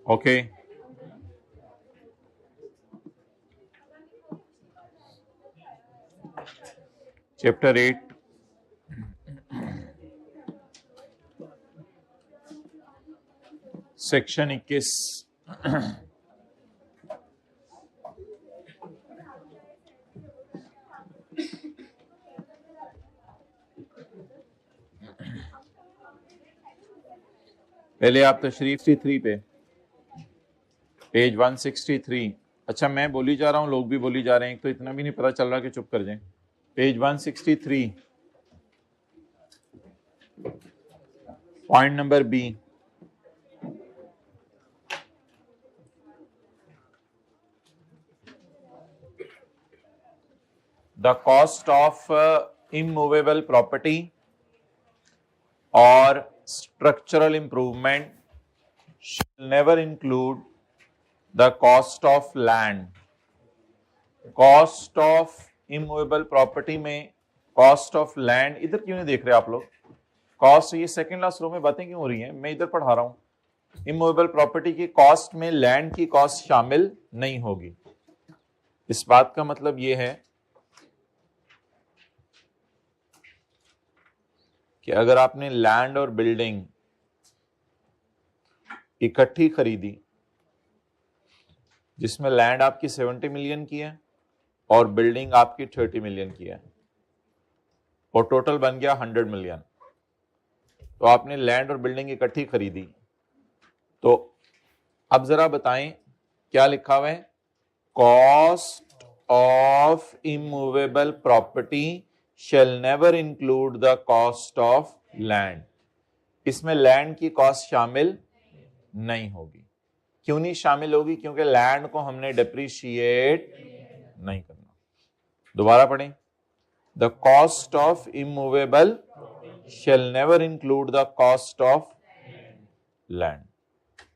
Okay, chapter 8 section 21। पहले आप तशरीफ 63 पे, पेज 163। अच्छा, मैं बोली जा रहा हूं, लोग भी बोली जा रहे हैं, तो इतना भी नहीं पता चल रहा कि चुप कर जाएं। Page 163, point number B. The cost of immovable property or structural improvement shall never include the cost of land. Cost of immovable property में cost of land इधर क्यों नहीं देख रहे आप लोग? Cost, ये सेकेंड लास्ट रो में बातें क्यों हो रही हैं? मैं इधर पढ़ा रहा हूं। immovable property की कॉस्ट में लैंड की कॉस्ट शामिल नहीं होगी। इस बात का मतलब यह है कि अगर आपने लैंड और बिल्डिंग इकट्ठी खरीदी, जिसमें लैंड आपकी 70 मिलियन की है और बिल्डिंग आपकी 30 मिलियन की है, और टोटल बन गया 100 मिलियन, तो आपने लैंड और बिल्डिंग इकट्ठी खरीदी। तो अब जरा बताएं क्या लिखा हुआ है? Cost of immovable property shall never include the cost of land. इसमें लैंड की कॉस्ट शामिल नहीं होगी। क्यों नहीं शामिल होगी? क्योंकि लैंड को हमने डिप्रिशिएट नहीं करना। दोबारा पढ़ें, the cost of immovable shall never include the cost of land.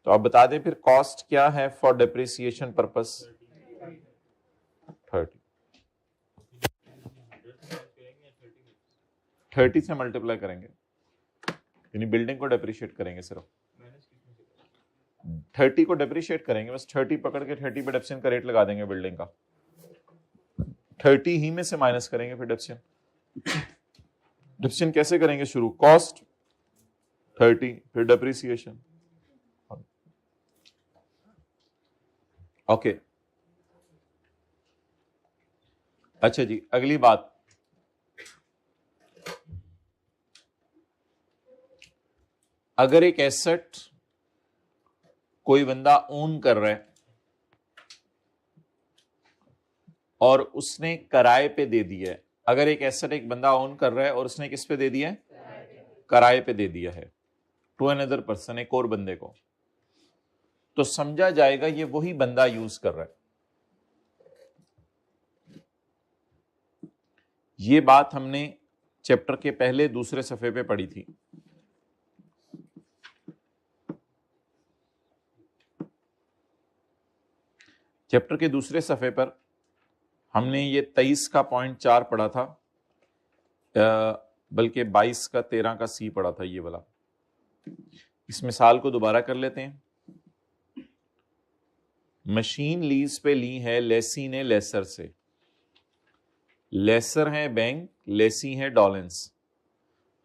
तो अब बता दें फिर कॉस्ट क्या है फॉर डिप्रिसिएशन पर्पस? 30 से मल्टीप्लाई करेंगे, यानी बिल्डिंग को डेप्रिशिएट करेंगे। सिर्फ 30 को डेप्रिशिएट करेंगे, बस 30 पकड़ के 30 पे डेप्सियन का रेट लगा देंगे बिल्डिंग का। 30 ही में से माइनस करेंगे फिर डेप्सियन। डेप्सियन कैसे करेंगे? शुरू कॉस्ट 30, फिर डेप्रिसिएशन। ओके, अच्छा जी, अगली बात, अगर एक एसेट कोई बंदा ओन कर रहा है और उसने किराए पे दे दिया है, अगर एक एसेट एक बंदा ओन कर रहा है और उसने किस पे दे दिया है? किराए पे दे दिया है टू अनदर पर्सन, एक और बंदे को, तो समझा जाएगा ये वही बंदा यूज कर रहा है। ये बात हमने चैप्टर के पहले दूसरे सफे पे पढ़ी थी। चैप्टर के दूसरे सफे पर हमने ये 23 का पॉइंट 4 पढ़ा था, बल्कि 22 का 13 का सी पढ़ा था, ये वाला। इस मिसाल को दोबारा कर लेते हैं। मशीन लीज पे ली है लेसी ने लेसर से। लेसर है बैंक, लेसी है डॉलेंस।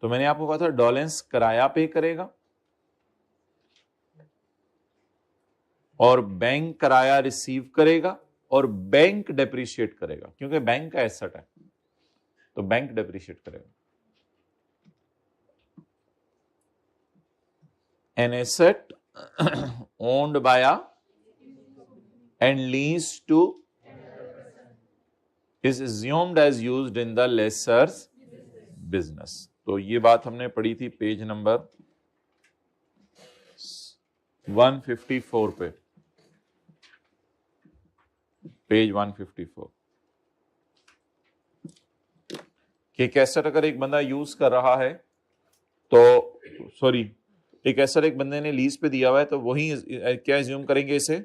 तो मैंने आपको कहा था डॉलेंस किराया पे करेगा और बैंक किराया रिसीव करेगा और बैंक डेप्रिशिएट करेगा, क्योंकि बैंक का एसेट है तो बैंक डेप्रिशिएट करेगा। An asset owned by and lease to is assumed as used in the lesser's business. तो ये बात हमने पढ़ी थी पेज नंबर 154 पे, पेज 154। कि एक एसेट अगर एक बंदा यूज कर रहा है तो एक एसेट एक बंदे ने लीज पे दिया हुआ है, तो वही क्या एज्यूम करेंगे इसे?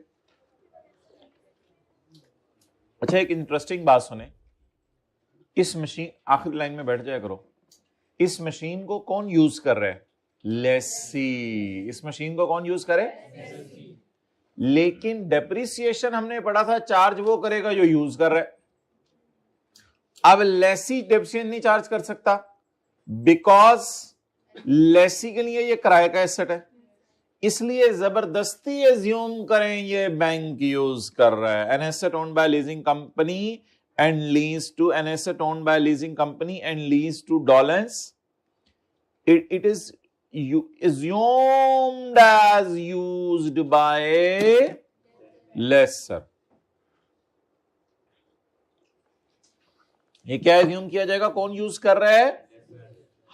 अच्छा, एक इंटरेस्टिंग बात सुने, इस मशीन, आखिरी लाइन में बैठ जाया करो, इस मशीन को कौन यूज कर रहा है? लेसी। इस मशीन को कौन यूज करे? लेकिन डेप्रिसिएशन हमने पढ़ा था चार्ज वो करेगा जो यूज कर रहा है। अब लेसी डेप्रिसिएशन नहीं चार्ज कर सकता बिकॉज लेसी के लिए ये किराए का एसेट है, इसलिए जबरदस्ती एज्यूम करें ये बैंक यूज कर रहा है। An asset owned by leasing company and lease to an asset owned by leasing company and lease to डॉलेंस, it is assumed as used by lessor। ये क्या एज्यूम किया जाएगा, कौन यूज कर रहा है,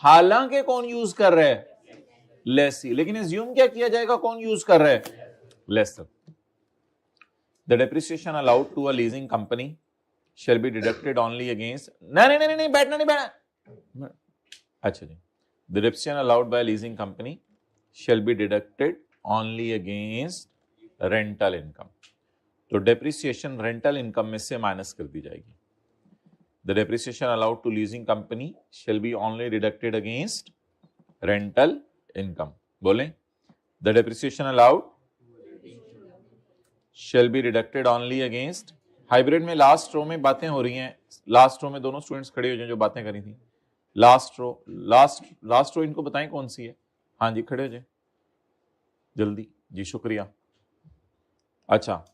हालांकि कौन यूज कर रहा है, लेसी, लेकिन एज्यूम क्या किया जाएगा, कौन यूज कर रहा है, lessor. The depreciation allowed to a leasing company shall be deducted only against, नहीं बैठना नहीं बैठना, अच्छा जी, the depreciation allowed by leasing company shall be deducted only against rental income। तो depreciation rental income में से माइनस कर दी जाएगी। The depreciation allowed to leasing company shall be only deducted against rental income। बोलें, the depreciation allowed shall be deducted only against, hybrid में last row में बातें हो रही हैं, लास्ट रो में दोनों स्टूडेंट्स खड़े हो जाएं जो बातें करी थी। लास्ट रो इनको बताएं कौन सी है, हाँ जी खड़े हो जाए जल्दी जी, शुक्रिया। अच्छा,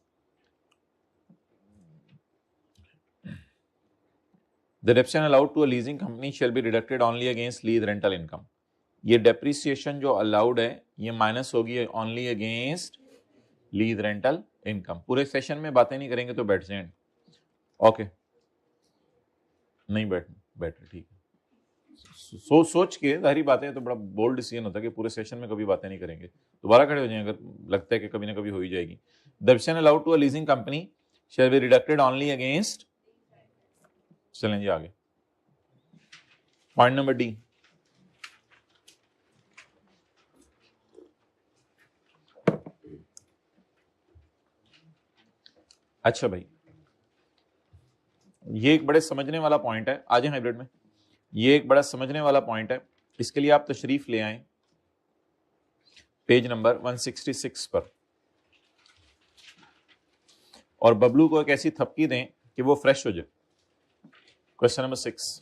the depreciation allowed to a leasing company shall be deducted only against lease rental income. ये डेप्रिसिएशन जो अलाउड है ये माइनस होगी only against lease rental income. पूरे सेशन में बातें नहीं करेंगे तो बैठ जाएं, ओके नहीं बैठ ठीक है। सोच के, जाहिर बात है तो बड़ा बोल्ड डिसीजन होता है कि पूरे सेशन में कभी बातें नहीं करेंगे, दोबारा खड़े हो जाएं अगर लगता है कि कभी ना कभी हो ही जाएगी। The depreciation allowed to a leasing company shall be deducted only against, चलें जी आगे, पॉइंट नंबर डी। अच्छा भाई, ये एक बड़े समझने वाला पॉइंट है, आ जाए हाइब्रिड में, ये एक बड़ा समझने वाला पॉइंट है, इसके लिए आप तशरीफ ले आए पेज नंबर 166 पर और बबलू को एक ऐसी थपकी दें कि वो फ्रेश हो जाए। क्वेश्चन नंबर 6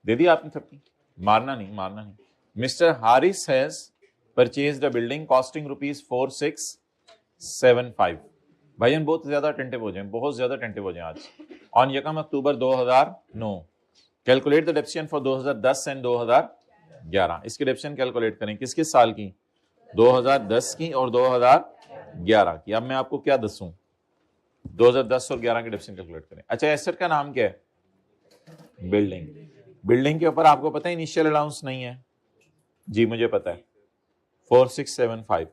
दे दिया आपने थपकी, मारना नहीं। Mister Haris has purchased a building costing ₹4675। भाईजान बहुत ज्यादा अटेंटिव हो जाएं, बहुत ज्यादा अटेंटिव हो जाएं आज। On 1 October 2009 calculate the depreciation for 2010 and 2011। इसकी डेप्रिसिएशन कैलकुलेट करें, किस किस साल की, 2010 की और 2011 की। अब मैं आपको क्या दसूं, 2010 और 11 की डेप्रिसिएशन कैलकुलेट करें। अच्छा, एसेट का नाम क्या है, बिल्डिंग के ऊपर आपको पता है इनिशियल अलाउंस नहीं है जी, मुझे पता है 4675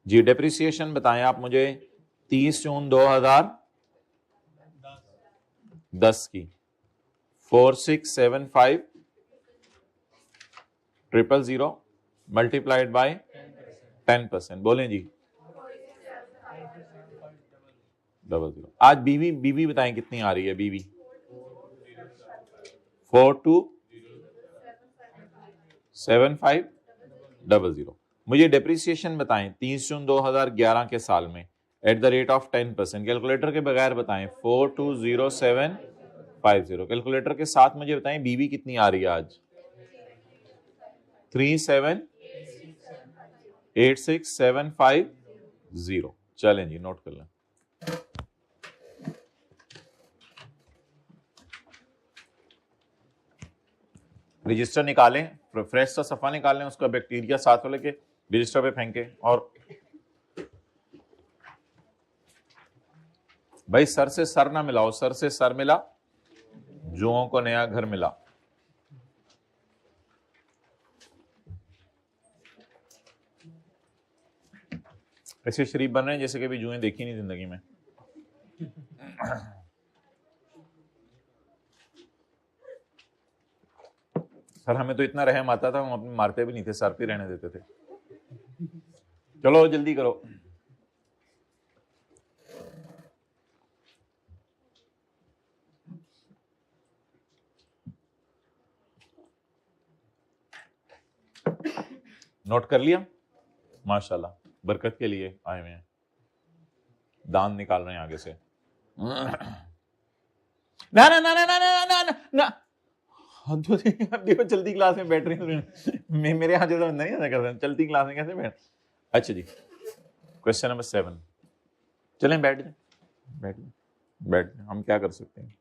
जी। डेप्रिसिएशन बताएं आप मुझे 30 जून 2010 की 4675 मल्टीप्लाइड बाय 10%, बोलें जी 00। आज बीवी बताएं कितनी आ रही है, बीवी 427500। मुझे डेप्रिसिएशन बताएं 30 जून 2011 के साल में at the rate of 10%, calculator के बगैर बताएं 420750। कैलकुलेटर के साथ मुझे बताएं बीवी कितनी आ रही है आज, 378675। चलें जी नोट कर लें। रजिस्टर निकालें, फ्रेश सा सफा निकालें, उसका बैक्टीरिया साथ में लेके रजिस्टर पे फेंके। और भाई सर से सर ना मिलाओ, सर से सर मिला जुओं को नया घर मिला। ऐसे शरीफ बन रहे हैं जैसे कभी जुएं देखी नहीं जिंदगी में। सर हमें तो इतना रहम आता था, हम अपने मारते भी नहीं थे, सर पे रहने देते थे। चलो जल्दी करो। नोट कर लिया, माशाल्लाह, बरकत के लिए आए हुए हैं, दान निकाल रहे हैं आगे से। ना ना ना ना ना ना ना ना ना, देखो चलती क्लास में बैठ रही हूँ, मेरे यहाँ जैसा नहीं ऐसा कर रहे हैं, चलती क्लास में कैसे बैठ। अच्छा जी, क्वेश्चन नंबर 7, चलें बैठ जाए, बैठ जाए, बैठ जाए, हम क्या कर सकते हैं।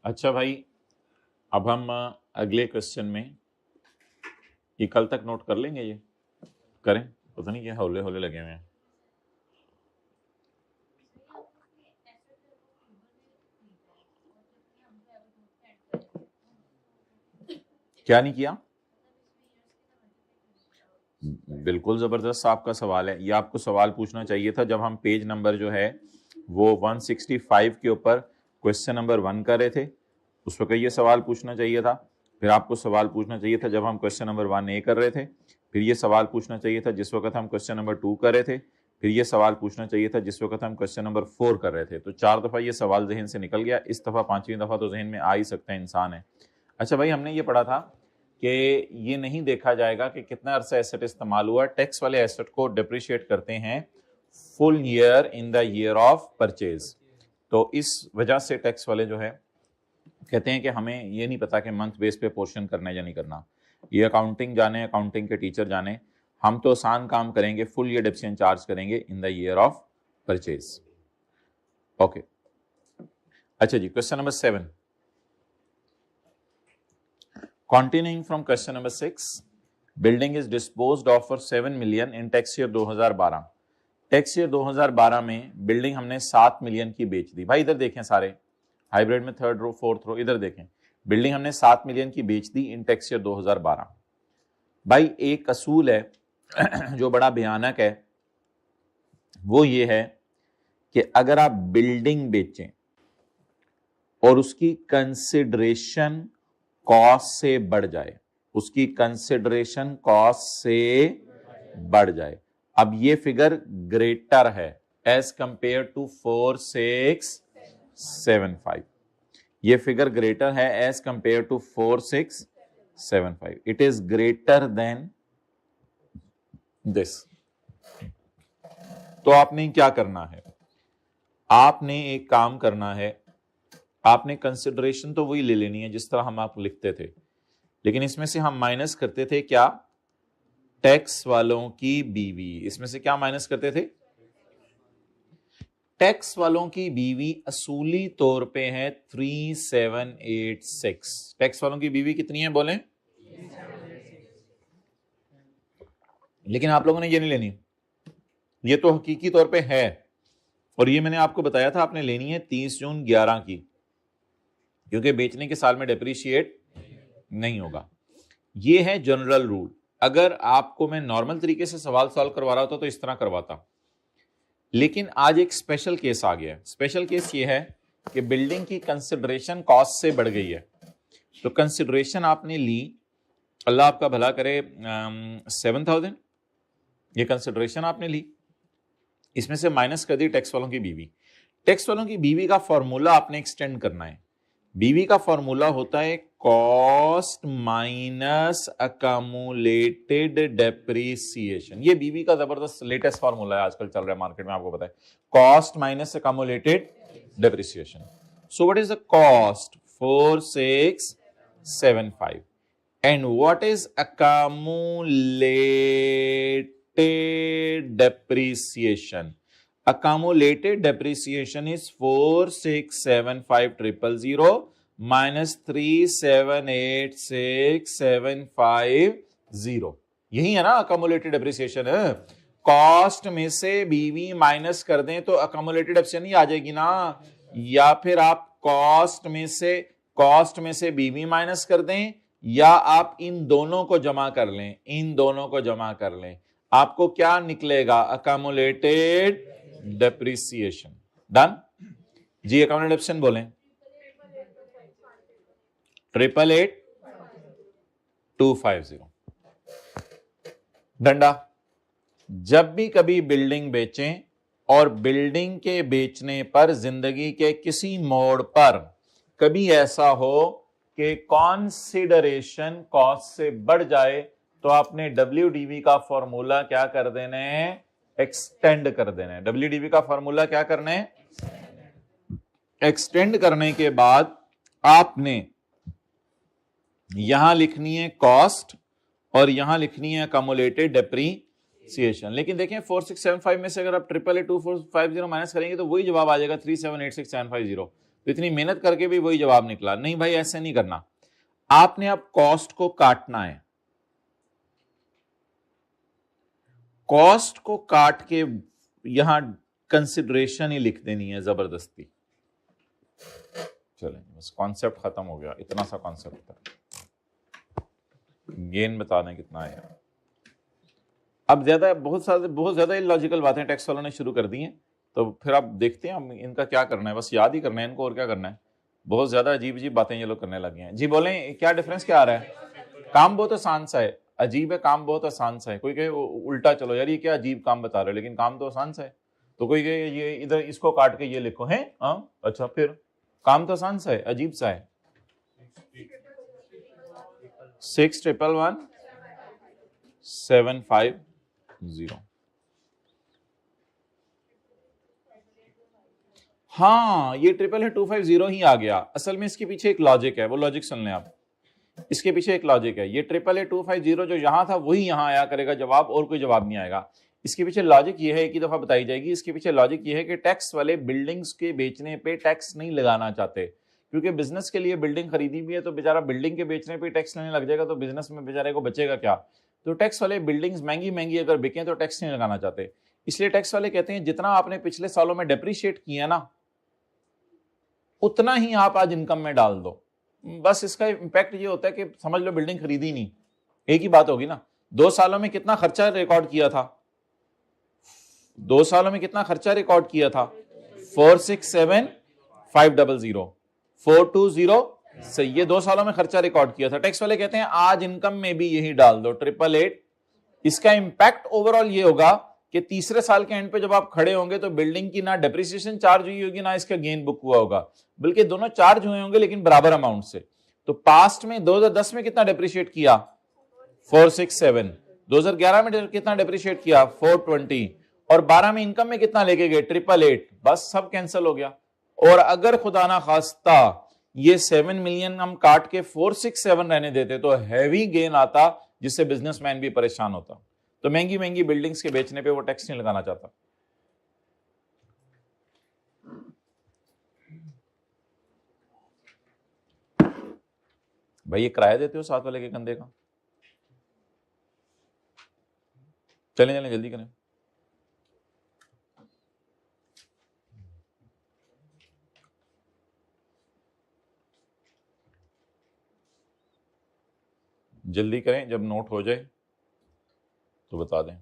अच्छा भाई, अब हम अगले क्वेश्चन में, ये कल तक नोट कर लेंगे, ये करें, पता नहीं क्या हौले हौले लगे हुए हैं। क्या नहीं किया? बिल्कुल जबरदस्त आपका सवाल है, ये आपको सवाल पूछना चाहिए था जब हम पेज नंबर जो है वो 165 के ऊपर क्वेश्चन नंबर 1 कर रहे थे, उस वक्त ये सवाल पूछना चाहिए था। फिर आपको सवाल पूछना चाहिए था जब हम क्वेश्चन नंबर 1A कर रहे थे, फिर ये सवाल पूछना चाहिए था जिस वक्त हम क्वेश्चन नंबर 2 कर रहे थे, फिर ये सवाल पूछना चाहिए था जिस वक्त हम क्वेश्चन नंबर 4 कर रहे थे। तो 4 दफा ये सवाल जहन से निकल गया, इस दफा 5वीं दफा तो जहन में आ ही सकता है, इंसान है। अच्छा भाई, हमने ये पढ़ा था कि ये नहीं देखा जाएगा कि कितना अरसा एसेट इस्तेमाल हुआ, टैक्स वाले एसेट को डिप्रिशिएट करते हैं full year in the year of purchase. तो इस वजह से टैक्स वाले जो है कहते हैं कि हमें ये नहीं पता कि मंथ बेस पे पोर्शन करना है या नहीं करना, ये अकाउंटिंग जाने, अकाउंटिंग के टीचर जाने, हम तो आसान काम करेंगे, फुल ईयर डेप्रिसिएशन चार्ज करेंगे in the year of purchase. Okay, अच्छा जी, question number 7, continuing from question number 6, building is disposed of for 7 million in tax year 2012। Tax year 2012 में बिल्डिंग हमने 7 मिलियन की बेच दी। भाई इधर देखें, सारे हाइब्रिड में 3rd रो 4th रो, इधर देखें, बिल्डिंग हमने 7 मिलियन की बेच दी इन टैक्स ईयर 2012। भाई एक असूल है जो बड़ा भयानक है, वो ये है कि अगर आप बिल्डिंग बेचें और उसकी कंसिडरेशन कॉस्ट से बढ़ जाए, उसकी कंसिडरेशन कॉस्ट से बढ़ जाए, अब ये फिगर ग्रेटर है एज कंपेयर टू 4675, ये फिगर ग्रेटर है as compare to 4675, it is greater than this. तो आपने क्या करना है, आपने एक काम करना है, आपने कंसिडरेशन तो वही ले लेनी है जिस तरह हम आप लिखते थे, लेकिन इसमें से हम माइनस करते थे क्या, टैक्स वालों की बीवी। इसमें से क्या माइनस करते थे, टैक्स वालों की बीवी असूली तौर पे है 3786। टैक्स वालों की बीवी कितनी है बोलें, लेकिन आप लोगों ने ये नहीं लेनी, ये तो हकीकी तौर पे है, और ये मैंने आपको बताया था आपने लेनी है 30 जून 11 की, क्योंकि बेचने के साल में डेप्रिशिएट नहीं होगा। ये है जनरल रूल। अगर आपको मैं नॉर्मल तरीके से सवाल सॉल्व करवा रहा होता तो इस तरह करवाता, लेकिन आज एक स्पेशल केस आ गया। स्पेशल केस ये है कि बिल्डिंग की कंसिडरेशन कॉस्ट से बढ़ गई है, तो कंसिडरेशन आपने ली, अल्लाह आपका भला करे, 7000, ये कंसिडरेशन आपने ली, इसमें से माइनस कर दी टैक्स वालों की बीवी। टैक्स वालों की बीवी का फॉर्मूला आपने एक्सटेंड करना है। बीवी का फॉर्मूला होता है कॉस्ट माइनस अकामुलेटेड डेप्रिसिएशन। ये बीवी का जबरदस्त लेटेस्ट फॉर्मूला है, आजकल चल रहा है मार्केट में, आपको पता है, cost minus accumulated depreciation. So what is the cost, 4675, and what is accumulated depreciation. Accumulated depreciation is 4675000 minus 3786750। यही है ना accumulated depreciation है। कॉस्ट में से बीवी माइनस कर दें तो accumulated depreciation ही आ जाएगी ना, या फिर आप कॉस्ट में से बीवी माइनस कर दें, या आप इन दोनों को जमा कर लें, इन दोनों को जमा कर लें, आपको क्या निकलेगा, accumulated डेप्रिसिएशन। डन जी, अकाउंट डेप्रिसिएशन बोलें, 888250। डंडा, जब भी कभी बिल्डिंग बेचें और बिल्डिंग के बेचने पर जिंदगी के किसी मोड़ पर कभी ऐसा हो कि कॉन्सिडरेशन कॉस्ट से बढ़ जाए, तो आपने WDV का फॉर्मूला क्या कर देना है, एक्सटेंड कर देना है। WDV का फॉर्मूला क्या करना है, एक्सटेंड करने के बाद आपने यहां लिखनी है कॉस्ट और यहां लिखनी है अक्यूमुलेटेड डेप्रीसिएशन। लेकिन देखें 4675 में से अगर आप 8882450 माइनस करेंगे तो वही जवाब आ जाएगा 3786750। तो इतनी मेहनत करके भी वही जवाब निकला। नहीं भाई, ऐसे नहीं करना, आपने अब कॉस्ट को काटना है। कॉस्ट को काट के यहां कंसिडरेशन ही लिख देनी है जबरदस्ती। चलें, बस कॉन्सेप्ट खत्म हो गया, इतना सा कॉन्सेप्ट था। गेन बता दें कितना है। अब बहुत ज्यादा इलॉजिकल बातें टैक्स वालों ने शुरू कर दी हैं, तो फिर आप देखते हैं हम इनका क्या करना है, बस याद ही करना है इनको, और क्या करना है। बहुत ज्यादा अजीब अजीब बातें ये लोग करने लगे हैं। जी बोलें, क्या डिफरेंस क्या आ रहा है? काम बहुत आसान सा है, अजीब है, काम बहुत आसान सा है। कोई कहे उल्टा, चलो यार ये क्या अजीब काम बता रहे हो, लेकिन काम तो आसान सा है। तो कोई कहे ये इधर इसको काट के ये लिखो है, अच्छा, फिर काम तो आसान सा है, अजीब सा है। 6111,750। हाँ, ये 250 ही आ गया। असल में इसके पीछे एक लॉजिक है, वो लॉजिक सुन लें आप। इसके पीछे एक लॉजिक है, ये 888-250 जो यहां था वही यहां आया करेगा जवाब, और कोई जवाब नहीं आएगा। इसके पीछे लॉजिक ये है, एक ही दफा बताई जाएगी। इसके पीछे लॉजिक ये है कि टैक्स वाले बिल्डिंग्स के बेचने पे टैक्स नहीं लगाना चाहते, क्योंकि बिजनेस के लिए बिल्डिंग खरीदी भी है तो बेचारा बिल्डिंग के बेचने पे टैक्स लेने लग जाएगा, तो बिजनेस में बेचारे को बचेगा क्या। तो टैक्स वाले बिल्डिंग्स महंगी महंगी अगर बिके तो टैक्स नहीं लगाना चाहते। इसलिए टैक्स वाले कहते हैं जितना आपने पिछले सालों में डेप्रिशिएट किया ना, उतना ही आप आज इनकम में डाल दो। बस इसका इंपैक्ट ये होता है कि समझ लो बिल्डिंग खरीदी नहीं, एक ही बात होगी ना। 2 सालों में कितना खर्चा रिकॉर्ड किया था, 2 सालों में कितना खर्चा रिकॉर्ड किया था, 467,500, 420 से ये 2 सालों में खर्चा रिकॉर्ड किया था। टैक्स वाले कहते हैं आज इनकम में भी यही डाल दो, 888। इसका इंपैक्ट ओवरऑल ये होगा कि तीसरे साल के एंड पे जब आप खड़े होंगे तो बिल्डिंग की ना डेप्रिसिएशन चार्ज हुई होगी ना इसका गेन बुक हुआ होगा, बल्कि दोनों चार्ज हुए होंगे लेकिन बराबर अमाउंट से। तो पास्ट में 2010 में कितना डेप्रिशिएट किया, 467, 2011 में कितना डेप्रिशिएट किया, 420, और 12 में इनकम में कितना लेके गए, 888। बस सब कैंसिल हो गया। और अगर खुदा ना खास्ता ये 7 मिलियन हम काट के 467 रहने देते तो हैवी गेन आता, जिससे बिजनेसमैन भी परेशान होता। तो महंगी महंगी बिल्डिंग्स के बेचने पे वो टैक्स नहीं लगाना चाहता। भाई ये किराया देते हो साथ वाले के कंधे का। चलें चलें जल्दी करें। जल्दी करें, जब नोट हो जाए तो बता दें।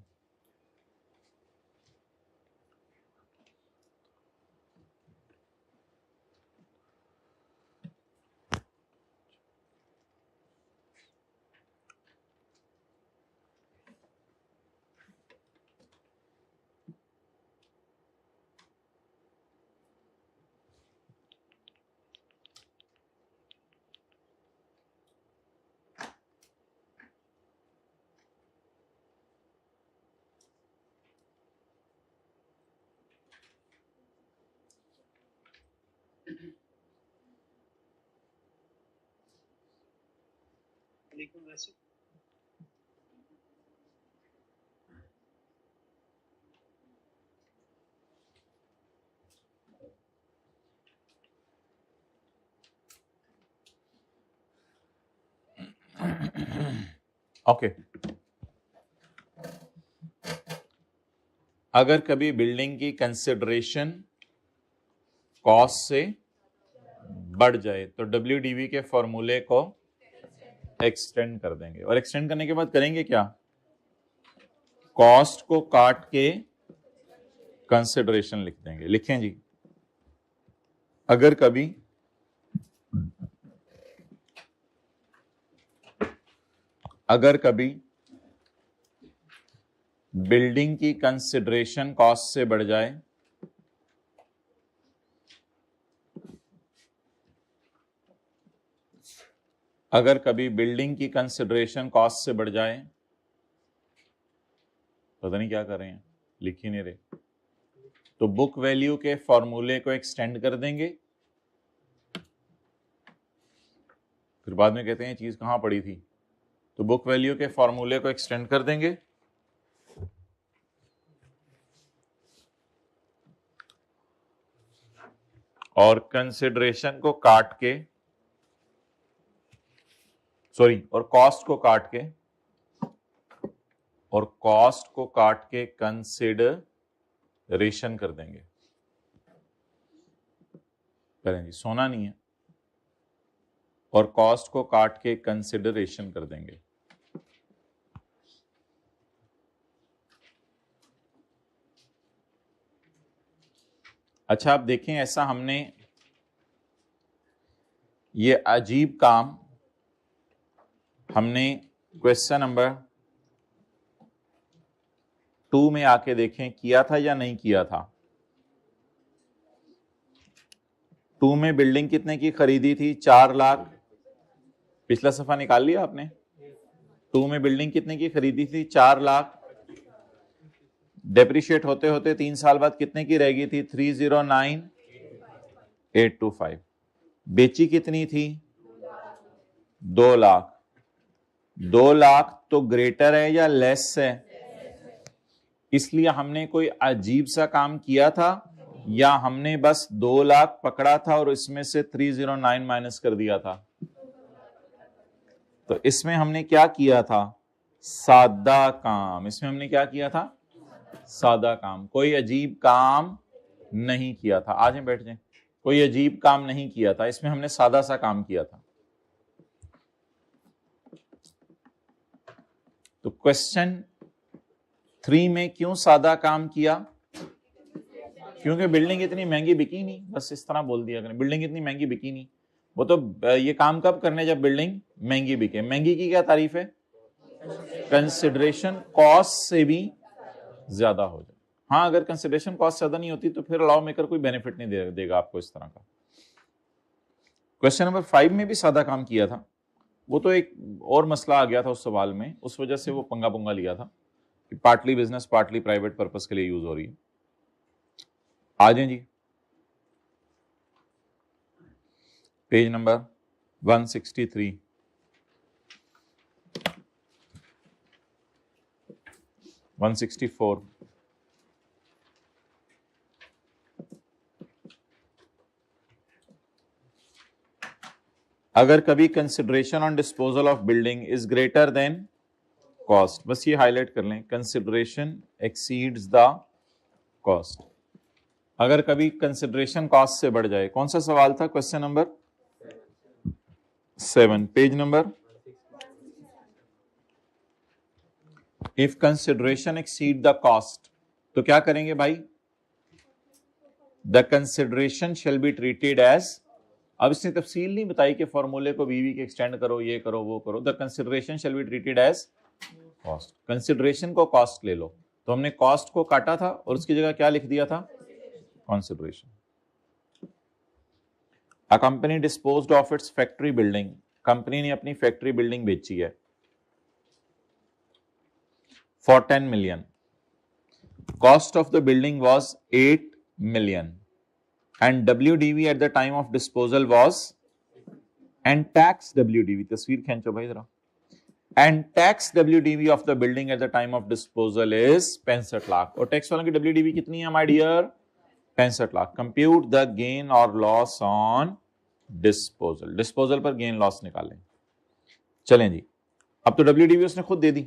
ओके, अगर कभी बिल्डिंग की कंसिडरेशन कॉस्ट से बढ़ जाए तो WDV के फॉर्मूले को एक्सटेंड कर देंगे, और एक्सटेंड करने के बाद करेंगे क्या, कॉस्ट को काट के कंसिडरेशन लिख देंगे। लिखें जी, अगर कभी बिल्डिंग की कंसिडरेशन कॉस्ट से बढ़ जाए अगर कभी बिल्डिंग की कंसिडरेशन कॉस्ट से बढ़ जाए, पता नहीं क्या कर रहे हैं, लिख ही नहीं रहे, तो बुक वैल्यू के फॉर्मूले को एक्सटेंड कर देंगे। फिर बाद में कहते हैं चीज कहां पड़ी थी, तो बुक वैल्यू के फॉर्मूले को एक्सटेंड कर देंगे और कंसिडरेशन को काट के, सॉरी, और कॉस्ट को काट के कंसिडरेशन कर देंगे। करें जी, सोना नहीं है, और कॉस्ट को काट के कंसिडरेशन कर देंगे। अच्छा आप देखें, ऐसा हमने ये अजीब काम हमने क्वेश्चन नंबर 2 में आके देखें किया था या नहीं किया था। 2 में बिल्डिंग कितने की खरीदी थी? 4 लाख। पिछला सफा निकाल लिया आपने? 2 में बिल्डिंग कितने की खरीदी थी? 4 लाख। डेप्रिशिएट होते होते 3 साल बाद कितने की रहेगी थी? 309,825। बेची कितनी थी? 2 लाख। 2 लाख तो ग्रेटर है या लेस है? इसलिए हमने कोई अजीब सा काम किया था या हमने बस 2 लाख पकड़ा था और इसमें से 309 माइनस कर दिया था? तो इसमें हमने क्या किया था? सादा काम। इसमें हमने क्या किया था? सादा काम। कोई अजीब काम नहीं किया था। आज में बैठ जाए, कोई अजीब काम नहीं किया था, इसमें हमने सादा सा काम किया था। तो क्वेश्चन 3 में क्यों सादा काम किया? क्योंकि बिल्डिंग इतनी महंगी बिकी नहीं। बस इस तरह बोल दिया करें, बिल्डिंग इतनी महंगी बिकी नहीं। वो तो ये काम कब करने, जब बिल्डिंग महंगी बिके। महंगी की क्या तारीफ है? कंसिडरेशन कॉस्ट से भी ज्यादा हो जाए। हाँ, अगर कंसिडरेशन कॉस्ट ज्यादा नहीं होती तो फिर लॉ मेकर कोई बेनिफिट नहीं देगा आपको इस तरह का। क्वेश्चन नंबर 5 में भी सादा काम किया था। वो तो एक और मसला आ गया था उस सवाल में, उस वजह से वो पंगा पुंगा लिया था कि partly business partly private purpose के लिए यूज हो रही है। आ जाए जी, पेज नंबर 163, 164। अगर कभी consideration on disposal of building is greater then cost, बस ये हाईलाइट कर लें, कंसिडरेशन एक्सीड्स द कॉस्ट। अगर कभी कंसिडरेशन कॉस्ट से बढ़ जाए। कौन सा सवाल था? Question number 7, page number. If consideration exceed the cost, तो क्या करेंगे भाई? The consideration shall be treated as, अब इसने तफसील नहीं बताई कि फॉर्मूले को वीवी के एक्सटेंड करो, ये करो, वो करो। The consideration shall be treated as cost. Consideration को कॉस्ट ले लो, तो हमने कॉस्ट को काटा था और उसकी जगह क्या लिख दिया था? Consideration. A company disposed of its factory building, company ने अपनी फैक्ट्री बिल्डिंग बेची है for 10 million. Cost of the building was 8 million and WDV at the time of disposal was, and tax WDV, तस्वीर खींचो भाई जरा, and tax WDV of the building at the time of disposal is 65 lakh. और tax वालों की WDV कितनी है my dear? 65 lakh. Compute the gain और लॉस ऑन डिस्पोजल, डिस्पोजल पर गेन लॉस निकालें। चलें जी, अब तो WDV उसने खुद दे दी।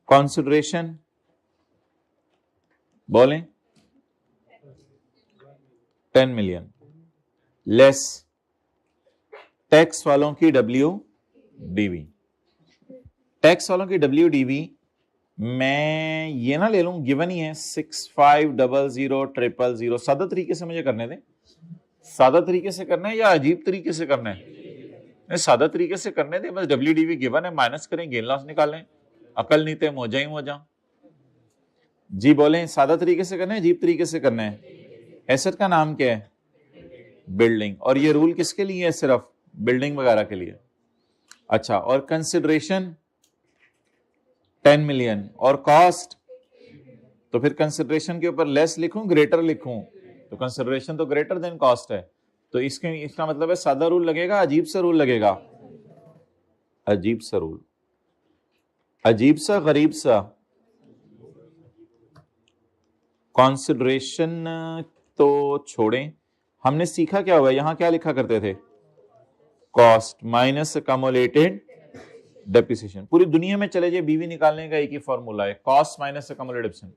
कंसिडरेशन बोलें 10 million लेस टैक्स वालों की WDV। टैक्स वालों की WDV मैं ये ना ले लूं, गिवन ही है 65000000। सादा तरीके से मुझे करने दें। सादा तरीके से करना है या अजीब तरीके से करना है? सादा तरीके से करने दें, बस WDV गिवन है, माइनस करें, गेन लॉस निकालें। अकल नहीं थे मोजा ही मोजा जी। बोलें सादा तरीके से करना है, अजीब तरीके से करना है? एसेट का नाम क्या है? बिल्डिंग। और ये रूल किसके लिए है? सिर्फ बिल्डिंग वगैरह के लिए। अच्छा, और कंसिडरेशन 10 मिलियन और कॉस्ट, तो फिर कंसिडरेशन के ऊपर लेस लिखूं ग्रेटर लिखूं? तो कंसिडरेशन तो ग्रेटर देन कॉस्ट है, तो इसका मतलब है सादा रूल लगेगा, अजीब सा रूल लगेगा? अजीब सा रूल, अजीब सा गरीब सा। कंसिडरेशन तो छोड़ें, हमने सीखा क्या हुआ, यहां क्या लिखा करते थे? Cost minus accumulated depreciation. पूरी दुनिया में चले जाए, बीवी निकालने का एक ही फॉर्मूला है, कॉस्ट माइनस अकमुलेटेड डेप्रिसिएशन।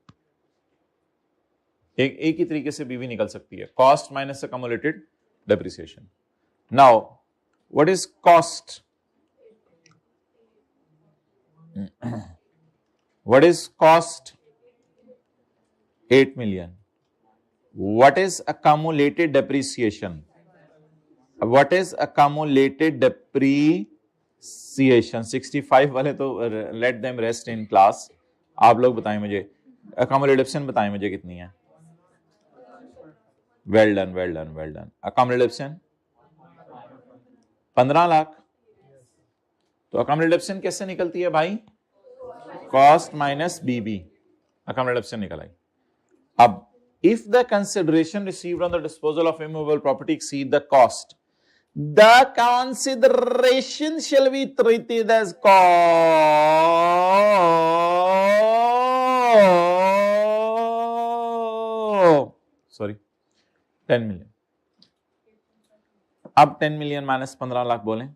एक ही तरीके से बीवी निकल सकती है, cost minus accumulated depreciation. Now what is cost? What is cost? 8 million. What is accumulated depreciation? What is accumulated depreciation? 65 वाले तो let them rest in class. आप लोग बताएं मुझे, accumulated depreciation बताएं मुझे कितनी है? Well done, well done, well done. Accumulated depreciation 15 lakh. तो accumulated depreciation कैसे निकलती है भाई? Cost minus BB, accumulated depreciation निकल आई। अब if the consideration received on the disposal of immovable property exceed the cost, the consideration shall be treated as cost. 10 million। अब 10 million minus 15 lakh बोलें।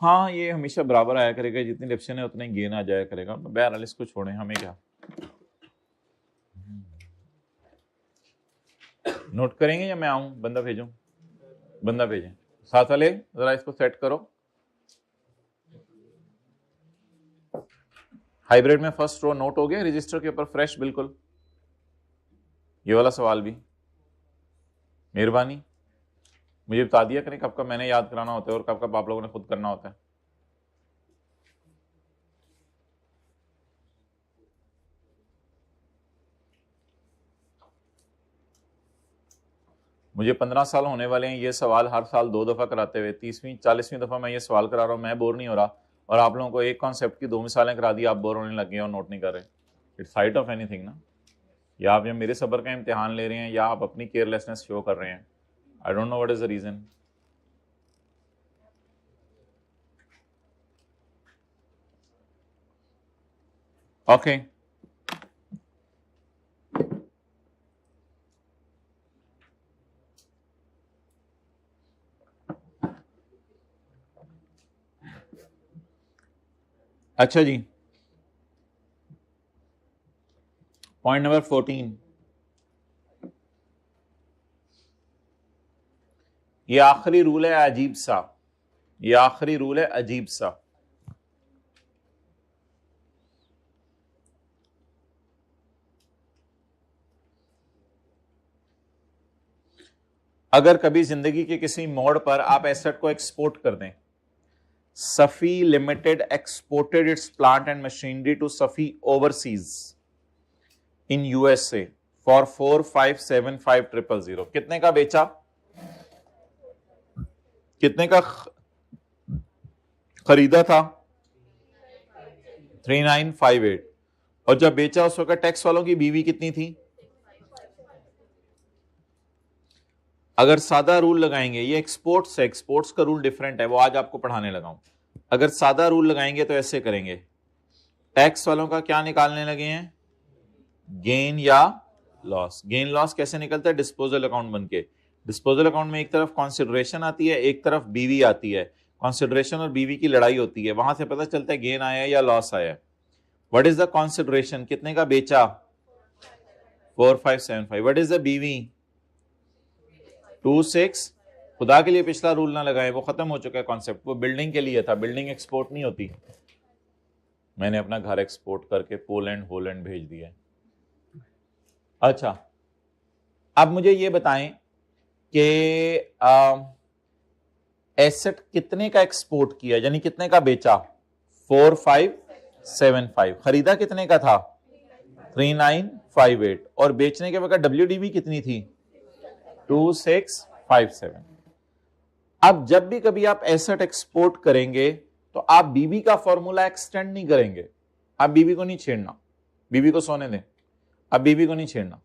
हाँ, ये हमेशा बराबर आया करेगा, जितनी डिप्शन है उतने गेन आ जाया करेगा। बहरहाल इसको छोड़ें, हमें क्या, नोट करेंगे या मैं आऊं? बंदा भेजूं? बंदा भेजें। साथ वाले जरा इसको सेट करो। हाइब्रिड में फर्स्ट रो नोट हो गया रजिस्टर के ऊपर फ्रेश बिल्कुल। ये वाला सवाल भी मेहरबानी मुझे बता दिया करें कब कब मैंने याद कराना होता है और कब कब आप लोगों ने खुद करना होता है। मुझे 15 साल होने वाले हैं, ये सवाल हर साल 2 दफा कराते हुए 30वीं 40वीं दफा मैं ये सवाल करा रहा हूँ। मैं बोर नहीं हो रहा और आप लोगों को एक कॉन्सेप्ट की 2 मिसालें करा दी, आप बोर होने लगे और नोट नहीं कर रहे। इट्स साइट ऑफ एनीथिंग ना, या आप ये मेरे सब्र का इम्तिहान ले रहे हैं या आप अपनी केयरलेसनेस शो कर रहे हैं। I don't know what is the reason. Okay, अच्छा जी, पॉइंट नंबर 14, ये आखिरी रूल है अजीब सा, ये आखिरी रूल है अजीब सा। अगर कभी जिंदगी के किसी मोड़ पर आप एसेट को एक्सपोर्ट कर दें, Safi limited exported its plant and machinery to Safi overseas in USA for 4575000। कितने का बेचा? कितने का खरीदा था? 3958। और जब बेचा उस वक्त टैक्स वालों की बीवी कितनी थी? अगर सादा रूल लगाएंगे, ये एक्सपोर्ट्स है, एक्सपोर्ट्स का रूल डिफरेंट है, वो आज आपको पढ़ाने लगा हूं। अगर सादा रूल लगाएंगे तो ऐसे करेंगे, टैक्स वालों का क्या निकालने लगे हैं? गेन या लॉस। गेन लॉस कैसे निकलता है? डिस्पोजल अकाउंट बनके। डिस्पोजल अकाउंट में एक तरफ कॉन्सिडरेशन आती है, एक तरफ बीवी आती है। कॉन्सिडरेशन और बीवी की लड़ाई होती है, वहां से पता चलता है गेन आया या लॉस आया। What is the consideration? कितने का बेचा? 4575। व्हाट इज द बीवी? 26। खुदा के लिए पिछला रूल ना लगाए, वो खत्म हो चुका है कॉन्सेप्ट। वो बिल्डिंग के लिए था, बिल्डिंग एक्सपोर्ट नहीं होती। मैंने अपना घर एक्सपोर्ट करके पोलैंड होलैंड भेज दिया। अच्छा, अब मुझे ये बताएं कि एसेट कितने का एक्सपोर्ट किया, यानी कितने का बेचा? 4575। खरीदा कितने का था? 3958 और बेचने के वक्त WDV कितनी थी 2657। अब जब भी कभी आप एसेट एक्सपोर्ट करेंगे तो आप बीबी का फॉर्मूला एक्सटेंड नहीं करेंगे। आप बीबी को नहीं छेड़ना, बीबी को सोने दें, अब बीबी को नहीं छेड़ना।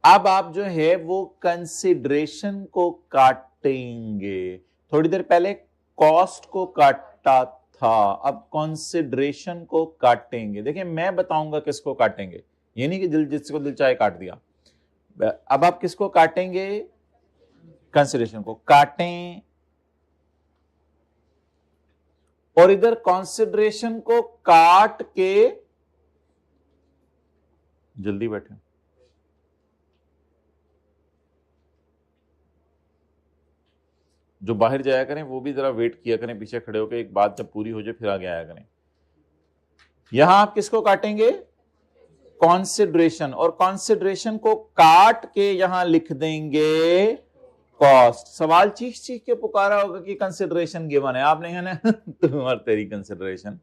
अब आप जो है वो कंसिडरेशन को काटेंगे। थोड़ी देर पहले कॉस्ट को काटा था, अब कंसिडरेशन को काटेंगे। देखिए मैं बताऊंगा किसको काटेंगे, ये नहीं कि जिसको दिल चाहे काट दिया। अब आप किसको काटेंगे, कंसिडरेशन को काटें, और इधर कंसिडरेशन को काट के जल्दी बैठे। जो बाहर जाया करें वो भी जरा वेट किया करें, पीछे खड़े होकर, एक बात जब पूरी हो जाए फिर आगे आया करें। यहां आप किसको काटेंगे, कंसिडरेशन, और कंसिडरेशन को काट के यहां लिख देंगे कॉस्ट। सवाल चीख चीख के पुकारा होगा कि कंसिडरेशन गिवन है, आपने कहना तुम्हारी तेरी कंसिडरेशन,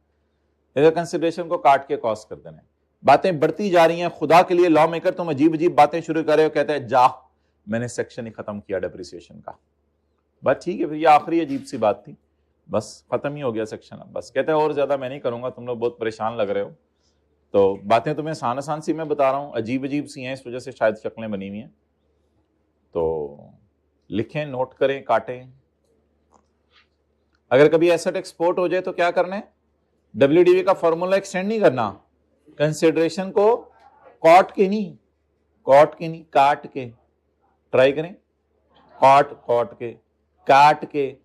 इधर कंसिडरेशन को काट के कॉस्ट कर देना। बातें बढ़ती जा रही हैं, खुदा के लिए लॉ मेकर तुम अजीब अजीब बातें शुरू कर रहे हो। कहते हैं जा मैंने सेक्शन ही खत्म किया डेप्रिसिएशन का। बस ठीक है, फिर ये आखिरी अजीब सी बात थी, बस खत्म ही हो गया सेक्शन। अब बस कहते हैं और ज्यादा मैं नहीं करूंगा, तुम लोग बहुत परेशान लग रहे हो। तो बातें तुम्हें आसान आसान सी मैं बता रहा हूं, अजीब अजीब सी हैं, इस वजह से शायद शक्लें बनी हुई हैं। तो लिखें, नोट करें, काटें। अगर कभी एसेट एक्सपोर्ट हो जाए तो क्या करना है, WDV का फॉर्मूला एक्सटेंड नहीं करना, कंसिडरेशन को काट के नहीं, काट के, ट्राई करें, काट के, काट के।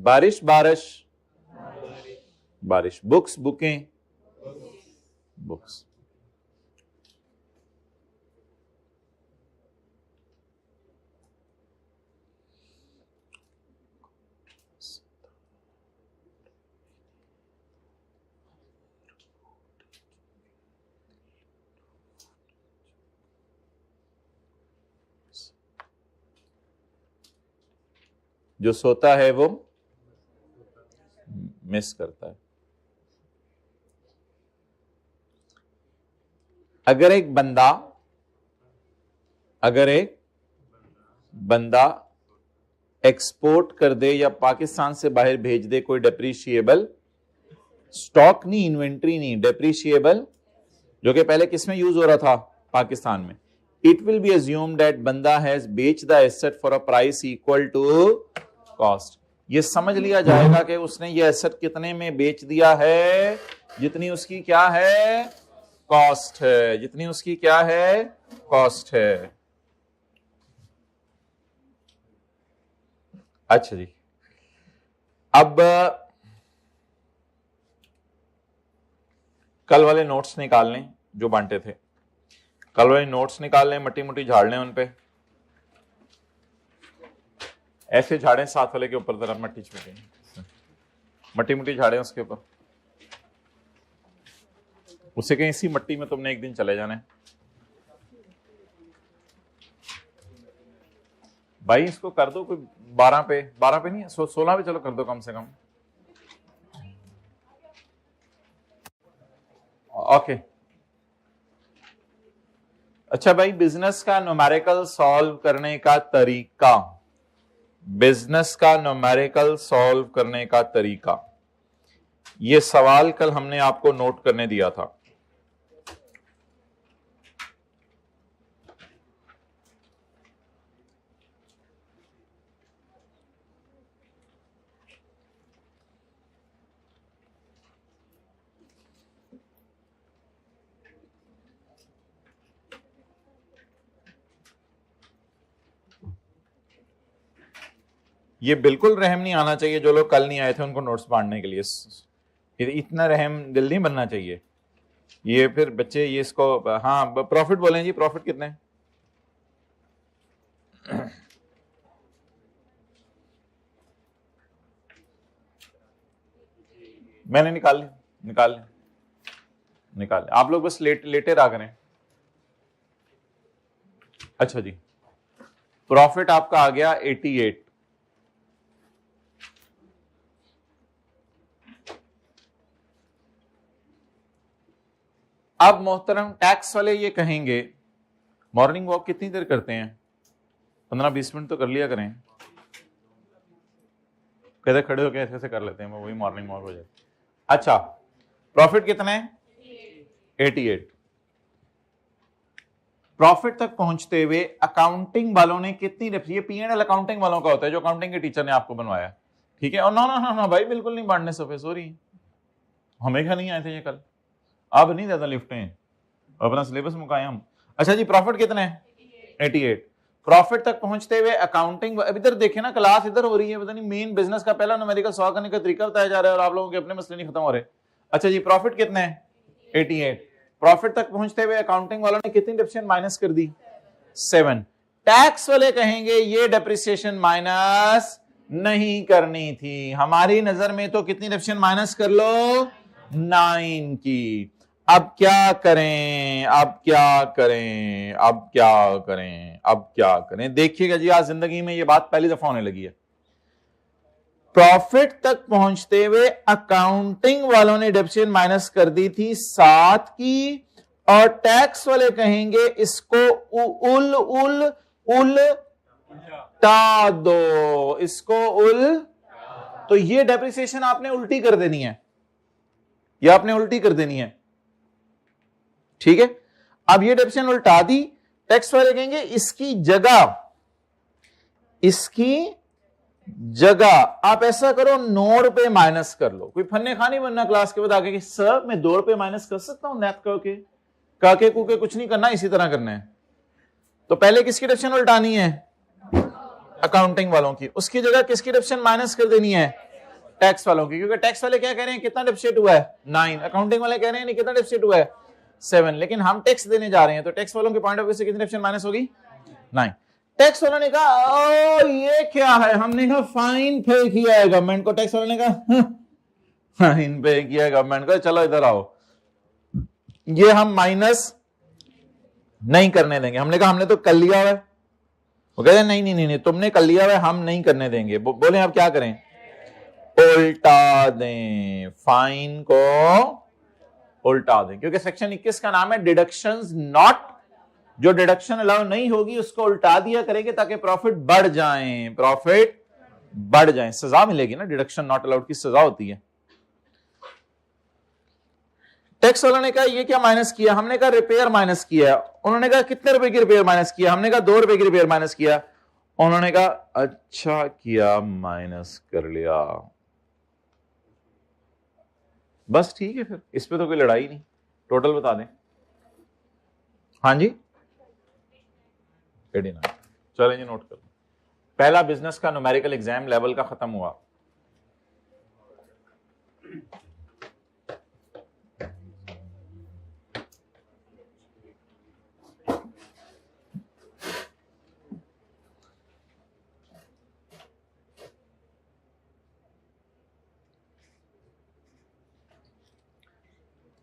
बारिश बारिश, बारिश, बुक्स बुकें, बुक्स। जो सोता है वो मिस करता है। अगर एक बंदा एक्सपोर्ट कर दे या पाकिस्तान से बाहर भेज दे कोई डेप्रीशिएबल स्टॉक, नहीं इन्वेंट्री नहीं, डेप्रीशिएबल, जो कि पहले किसमें यूज हो रहा था, पाकिस्तान में, it will be assumed that बंदा हैज बेच the asset for a price equal to cost. ये समझ लिया जाएगा कि उसने ये एसेट कितने में बेच दिया है, जितनी उसकी क्या है, कॉस्ट है, जितनी उसकी क्या है, कॉस्ट है। अच्छा जी, अब कल वाले नोट्स निकाल लें जो बांटे थे, कल वाले नोट्स निकाल लें, मट्टी मुट्टी झाड़ लें उन पे, ऐसे झाड़ें साथ वाले के ऊपर, जरा मट्टी छूटे, मट्टी मुट्टी झाड़े उसके ऊपर, उसे कहीं इसी मट्टी में तुमने एक दिन चले जाना है। भाई इसको कर दो कोई 12 पे नहीं, 16 पे चलो कर दो कम से कम। ओके अच्छा भाई, बिजनेस का न्यूमेरिकल सॉल्व करने का तरीका, बिजनेस का न्यूमेरिकल सॉल्व करने का तरीका, ये सवाल कल हमने आपको नोट करने दिया था। ये बिल्कुल रहम नहीं आना चाहिए, जो लोग कल नहीं आए थे उनको नोट्स बांटने के लिए, इतना रहम दिल नहीं बनना चाहिए। ये फिर बच्चे ये इसको, हाँ प्रॉफिट बोलें जी, प्रॉफिट कितने, मैंने निकाल लिया, आप लोग बस लेटे रहा करें। अच्छा जी, प्रॉफिट आपका आ गया 88, अब मोहतरम टैक्स वाले ये कहेंगे मॉर्निंग वॉक कितनी देर करते हैं? 15-20 मिनट तो कर लिया करें। कहते खड़े होकर ऐसे कर लेते हैं, वही मॉर्निंग वॉक हो जाती। अच्छा, प्रॉफिट कितना है? 88। प्रॉफिट तक पहुंचते हुए अकाउंटिंग वालों ने कितनी, ये P&L अकाउंटिंग वालों का होता है जो अकाउंटिंग के टीचर ने आपको बनवाया, ठीक है। और ना भाई बिल्कुल नहीं बांटने सोफे, सॉरी, हमें क्या नहीं आए थे ये कल, अब नहीं ज्यादा लिफ्टें, अपना सिलेबस मुकाए हम। अच्छा जी, प्रॉफिट कितना है? 88। प्रॉफिट तक पहुंचते हुए अकाउंटिंग, अब इधर देखे ना, क्लास इधर हो रही है, पता नहीं मेन बिजनेस का पहला न्यूमेरिकल सॉल्व करने का तरीका बताया जा रहा है और आप लोगों के अपने मसले नहीं खत्म हो रहे। अच्छा जी, प्रॉफिट कितना है? 88। प्रॉफिट तक पहुंचते हुए अकाउंटिंग वालों ने कितनी डिप्रेशिएशन माइनस कर दी? 7। टैक्स वाले कहेंगे ये डिप्रिसिएशन माइनस नहीं करनी थी, हमारी नजर में तो कितनी डिप्रेशिएशन माइनस कर लो? 9 की। अब क्या करें, अब क्या करें, अब क्या करें, अब क्या करें? देखिएगा जी, आज जिंदगी में ये बात पहली दफा होने लगी है। प्रॉफिट तक पहुंचते हुए अकाउंटिंग वालों ने डिप्रेशिएशन माइनस कर दी थी 7 की, और टैक्स वाले कहेंगे इसको उल्टा दो, इसको तो ये डेप्रिसिएशन आपने उल्टी कर देनी है, ये आपने उल्टी कर देनी है, ठीक है। अब ये डेप्रिसिएशन उल्टा दी, टैक्स वाले कहेंगे इसकी जगह आप ऐसा करो 9 रुपए माइनस कर लो। कोई फन्ने खा नहीं बनना क्लास के बाद आके कि सर मैं 2 रुपए माइनस कर सकता हूं नैप करके, काके कुके कुछ नहीं करना, इसी तरह करना है। तो पहले किसकी डिप्रेशन उल्टानी है? अकाउंटिंग वालों की। उसकी जगह किसकी डिप्रेशन माइनस कर देनी है? टैक्स वालों की, क्योंकि टैक्स वाले क्या कह रहे हैं, कितना डिप्रेशिएट हुआ है? 9। अकाउंटिंग वाले कह रहे हैं नहीं, कितना डिप्रेशिएट हुआ है? 7। लेकिन हम टैक्स देने जा रहे हैं, तो टैक्स वालों के पॉइंट ऑफ व्यू से कितनी डिप्रेशन माइनस होगी? 9। टैक्स वालों ने कहा ओ ये क्या है, हमने कहा फाइन पे किया है गवर्नमेंट को। टैक्स वालों ने कहा फाइन पे किया है गवर्नमेंट को, चलो इधर आओ, ये हम माइनस नहीं करने देंगे। हमने कहा हमने तो कर लिया हुआ है। वो कहते नहीं, तुमने कर लिया हुआ है, हम नहीं करने देंगे। बोले आप क्या करें? उल्टा दें, फाइन को उल्टा दें, क्योंकि सेक्शन 21 का नाम है डिडक्शंस नॉट, जो डिडक्शन अलाउ नहीं होगी उसको उल्टा दिया करेंगे ताकि प्रॉफिट बढ़ जाए, प्रॉफिट बढ़ जाए, सजा मिलेगी ना, डिडक्शन नॉट अलाउड की सजा होती है। टैक्स वालों ने कहा ये क्या माइनस किया? हमने कहा रिपेयर माइनस किया। उन्होंने कहा कितने रुपए की रिपेयर माइनस किया? हमने कहा 2 रुपए की रिपेयर माइनस किया। उन्होंने कहा अच्छा किया, माइनस कर लिया, बस ठीक है, फिर इस पे तो कोई लड़ाई नहीं, टोटल बता दें। हाँ जी, 89। चलें जी, नोट कर। पहला बिजनेस का न्यूमेरिकल एग्जाम लेवल का खत्म हुआ।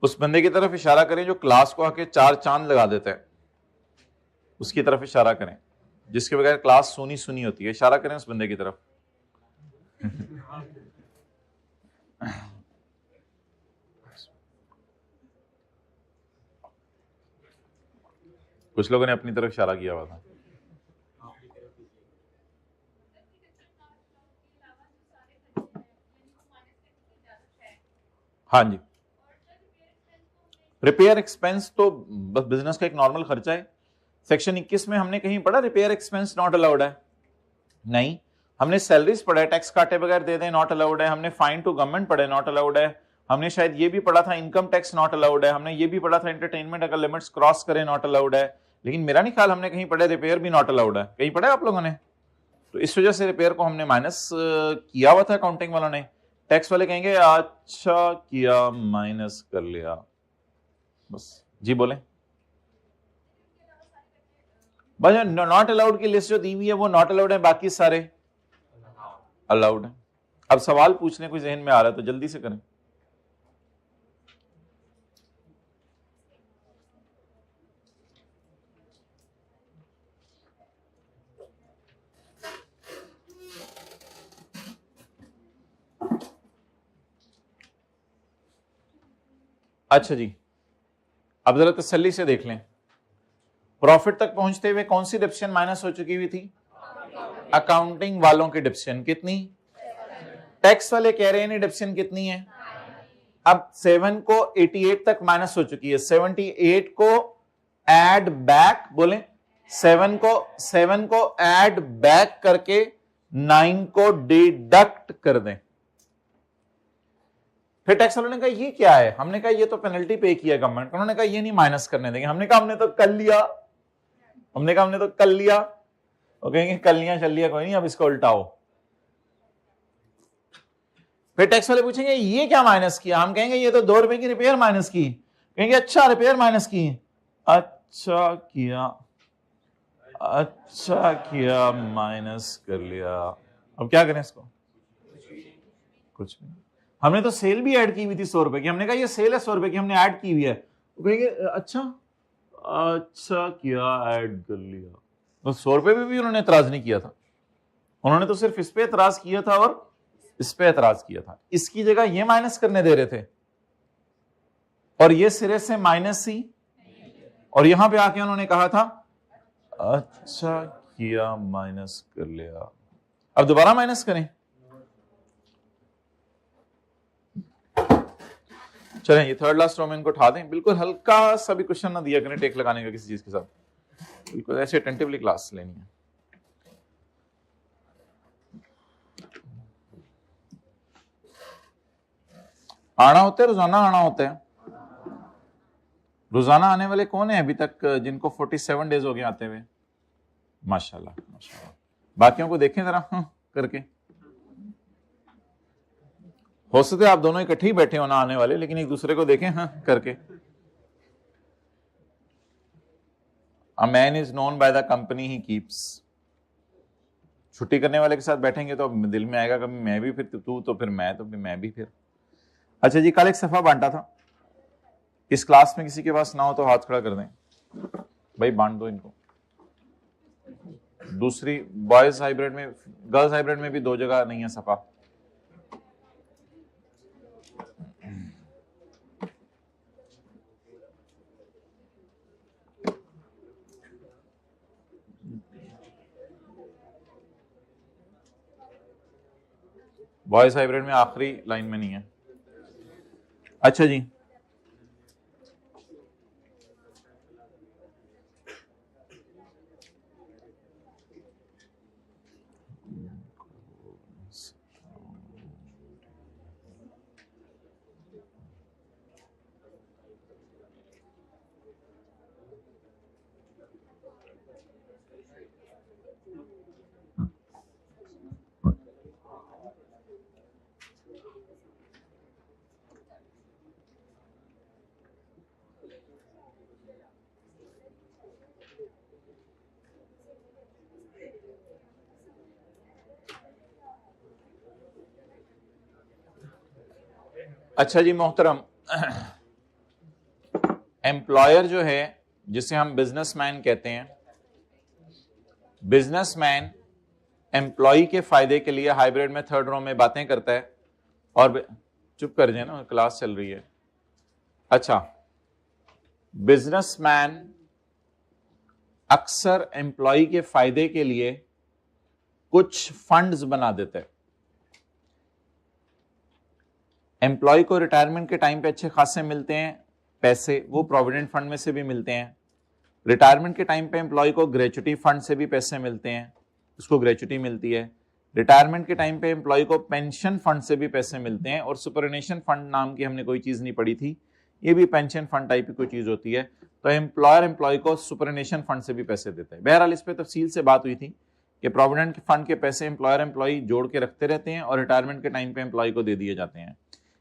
उस बंदे की तरफ इशारा करें जो क्लास को आके 4 चांद लगा देता है, उसकी तरफ इशारा करें, जिसके बगैर क्लास सुनी सुनी होती है। इशारा करें उस बंदे की तरफ। कुछ लोगों ने अपनी तरफ इशारा किया हुआ था। हाँ जी, रिपेयर एक्सपेंस तो बस बिजनेस का एक नॉर्मल खर्चा है। सेक्शन 21 में हमने कहीं पढ़ा रिपेयर एक्सपेंस नॉट अलाउड है? नहीं। हमने सैलरीज पढ़ा है, टैक्स काटे बगैर दे दें नॉट अलाउड है। हमने फाइन टू गवर्नमेंट पढ़े नॉट अलाउड है। हमने शायद ये भी पढ़ा था इनकम टैक्स नॉट अलाउड है। हमने ये भी पढ़ा था एंटरटेनमेंट अगर लिमिट्स क्रॉस करें नॉट अलाउड है। लेकिन मेरा नहीं ख्याल हमने कहीं पढ़े रिपेयर भी नॉट अलाउड है। कहीं पढ़ा है आप लोगों ने? तो इस वजह से रिपेयर को हमने माइनस किया हुआ था अकाउंटिंग वालों ने। टैक्स वाले कहेंगे अच्छा किया, माइनस कर लिया, बस। जी बोले भाई, नॉट अलाउड की लिस्ट जो दी हुई है वो नॉट अलाउड है, बाकी सारे अलाउड है। अब सवाल पूछने कोई जहन में आ रहा है तो जल्दी से करें। अच्छा जी, अब जरा तसल्ली से देख लें, प्रॉफिट तक पहुंचते हुए कौन सी डिप्शन माइनस हो चुकी हुई थी? अकाउंटिंग वालों की डिप्शन कितनी? टैक्स वाले कह रहे हैं डिप्शन कितनी है? अब 7 को 88 तक माइनस हो चुकी है, 78 को ऐड बैक, बोले 7 को ऐड बैक करके 9 को डिडक्ट कर दें। फिर टैक्स वालों ने कहा ये क्या है? हमने कहा ये तो पेनल्टी पे किया गवर्नमेंट। उन्होंने कहा ये नहीं माइनस करने देंगे। हमने कहा हमने तो कर लिया, वो कहेंगे कर लिया चल लिया कोई नहीं, अब इसको उल्टाओ। फिर टैक्स वाले पूछेंगे ये क्या माइनस किया? हम कहेंगे ये तो 2 रुपए की रिपेयर माइनस की। कहेंगे अच्छा रिपेयर माइनस की, अच्छा किया माइनस कर लिया, अब क्या करें इसको? कुछ नहीं, हमने तो सेल भी ऐड की हुई थी 100 रुपए की। हमने कहा ये सेल है 100 रुपए की, हमने ऐड की हुई है। तो कहेंगे अच्छा किया ऐड कर लिया। तो 100 रुपए पे भी उन्होंने एतराज नहीं किया था, उन्होंने तो सिर्फ इस पे एतराज किया था और इस पे एतराज किया था। इसकी जगह ये माइनस करने दे रहे थे और ये सिरे से माइनस सी, और यहां पे आके उन्होंने कहा था अच्छा किया माइनस कर लिया। अब दोबारा माइनस करें, चलें ये थर्ड लास्ट रो में इनको उठा दें। बिल्कुल हल्का सा भी क्वेश्चन ना दिया करें टेक लगाने का किसी चीज के साथ, बिल्कुल ऐसे अटेंटिवली क्लास लेनी है। आना होता है, रोजाना आना होता है। रोजाना आने वाले कौन है अभी तक जिनको 47 डेज हो गए आते हुए? माशाल्लाह माशाल्लाह। बाकियों को देखें जरा करके, हो सकते आप दोनों इकट्ठे ही बैठे हो ना आने वाले, लेकिन एक दूसरे को देखें करके। A man is known by the company he keeps। छुट्टी करने वाले के साथ बैठेंगे तो दिल में आएगा कभी मैं भी, फिर तू तो फिर मैं, तो फिर मैं भी फिर। अच्छा जी, कल एक सफा बांटा था, इस क्लास में किसी के पास ना हो तो हाथ खड़ा कर दें भाई, बांट दो इनको। दूसरी बॉयज हाइब्रिड में, गर्ल्स हाइब्रिड में भी 2 जगह नहीं है सफा। बॉयज हाइब्रिड में आखिरी लाइन में नहीं है। अच्छा जी, अच्छा जी मोहतरम, एम्प्लॉयर जो है जिसे हम बिजनेसमैन कहते हैं, बिजनेसमैन एम्प्लॉय के फायदे के लिए हाइब्रिड में थर्ड रो में बातें करता है। और चुप कर जाए ना, क्लास चल रही है। अच्छा, बिजनेसमैन अक्सर एम्प्लॉय के फायदे के लिए कुछ फंड्स बना देता है। एम्प्लॉय को रिटायरमेंट के टाइम पे अच्छे खासे मिलते हैं पैसे, वो प्रोविडेंट फंड में से भी मिलते हैं। रिटायरमेंट के टाइम पे एम्प्लॉय को ग्रेचुटी फंड से भी पैसे मिलते हैं, उसको ग्रेचुटी मिलती है। रिटायरमेंट के टाइम पे एम्प्लॉय को पेंशन फंड से भी पैसे मिलते हैं। और सुपरनेशन फंड नाम की हमने कोई चीज नहीं पढ़ी थी, ये भी पेंशन फंड टाइप की कोई चीज होती है। तो एम्प्लॉयर एम्प्लॉय को सुपरनेशन फंड से भी पैसे देता है। बहरहाल इस पर तफसील से बात हुई थी कि प्रोविडेंट फंड के पैसे एम्प्लॉयर एम्प्लॉय जोड़ के रखते रहते हैं और रिटायरमेंट के टाइम पे एम्प्लॉय को दे दिए जाते हैं।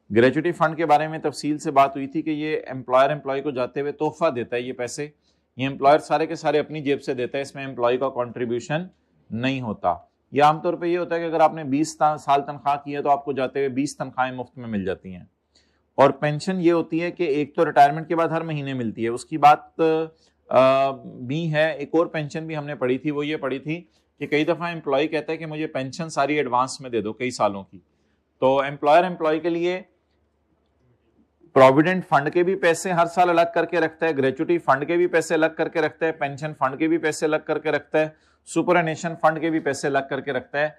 ग्रेचुटी फंड के बारे में तफसील से बात हुई थी कि ये एम्प्लॉयर एम्प्लॉय को जाते हुए तोहफा देता है। ये पैसे ये एम्प्लॉयर सारे के सारे अपनी जेब से देता है, इसमें एम्प्लॉय का कंट्रीब्यूशन नहीं होता। ये आमतौर पे ये होता है कि अगर आपने 20 साल तनख्वाह की है तो आपको जाते हुए 20 तनख्वाहें मुफ्त में मिल जाती हैं। और पेंशन ये होती है कि एक तो रिटायरमेंट के बाद हर महीने मिलती है, उसकी बात भी है। एक और पेंशन भी हमने पढ़ी थी, वो ये पढ़ी थी कि कई दफ़ा एम्प्लॉय कहता है कि मुझे पेंशन सारी एडवांस में दे दो कई सालों की। तो एम्प्लॉयर एम्प्लॉय के लिए प्रोविडेंट फंड के भी पैसे हर साल अलग करके रखता है, ग्रेचुटी फंड के भी पैसे अलग करके रखता है, पेंशन फंड के भी पैसे अलग करके रखता है, सुपरएनुएशन फंड के भी पैसे अलग करके रखता है,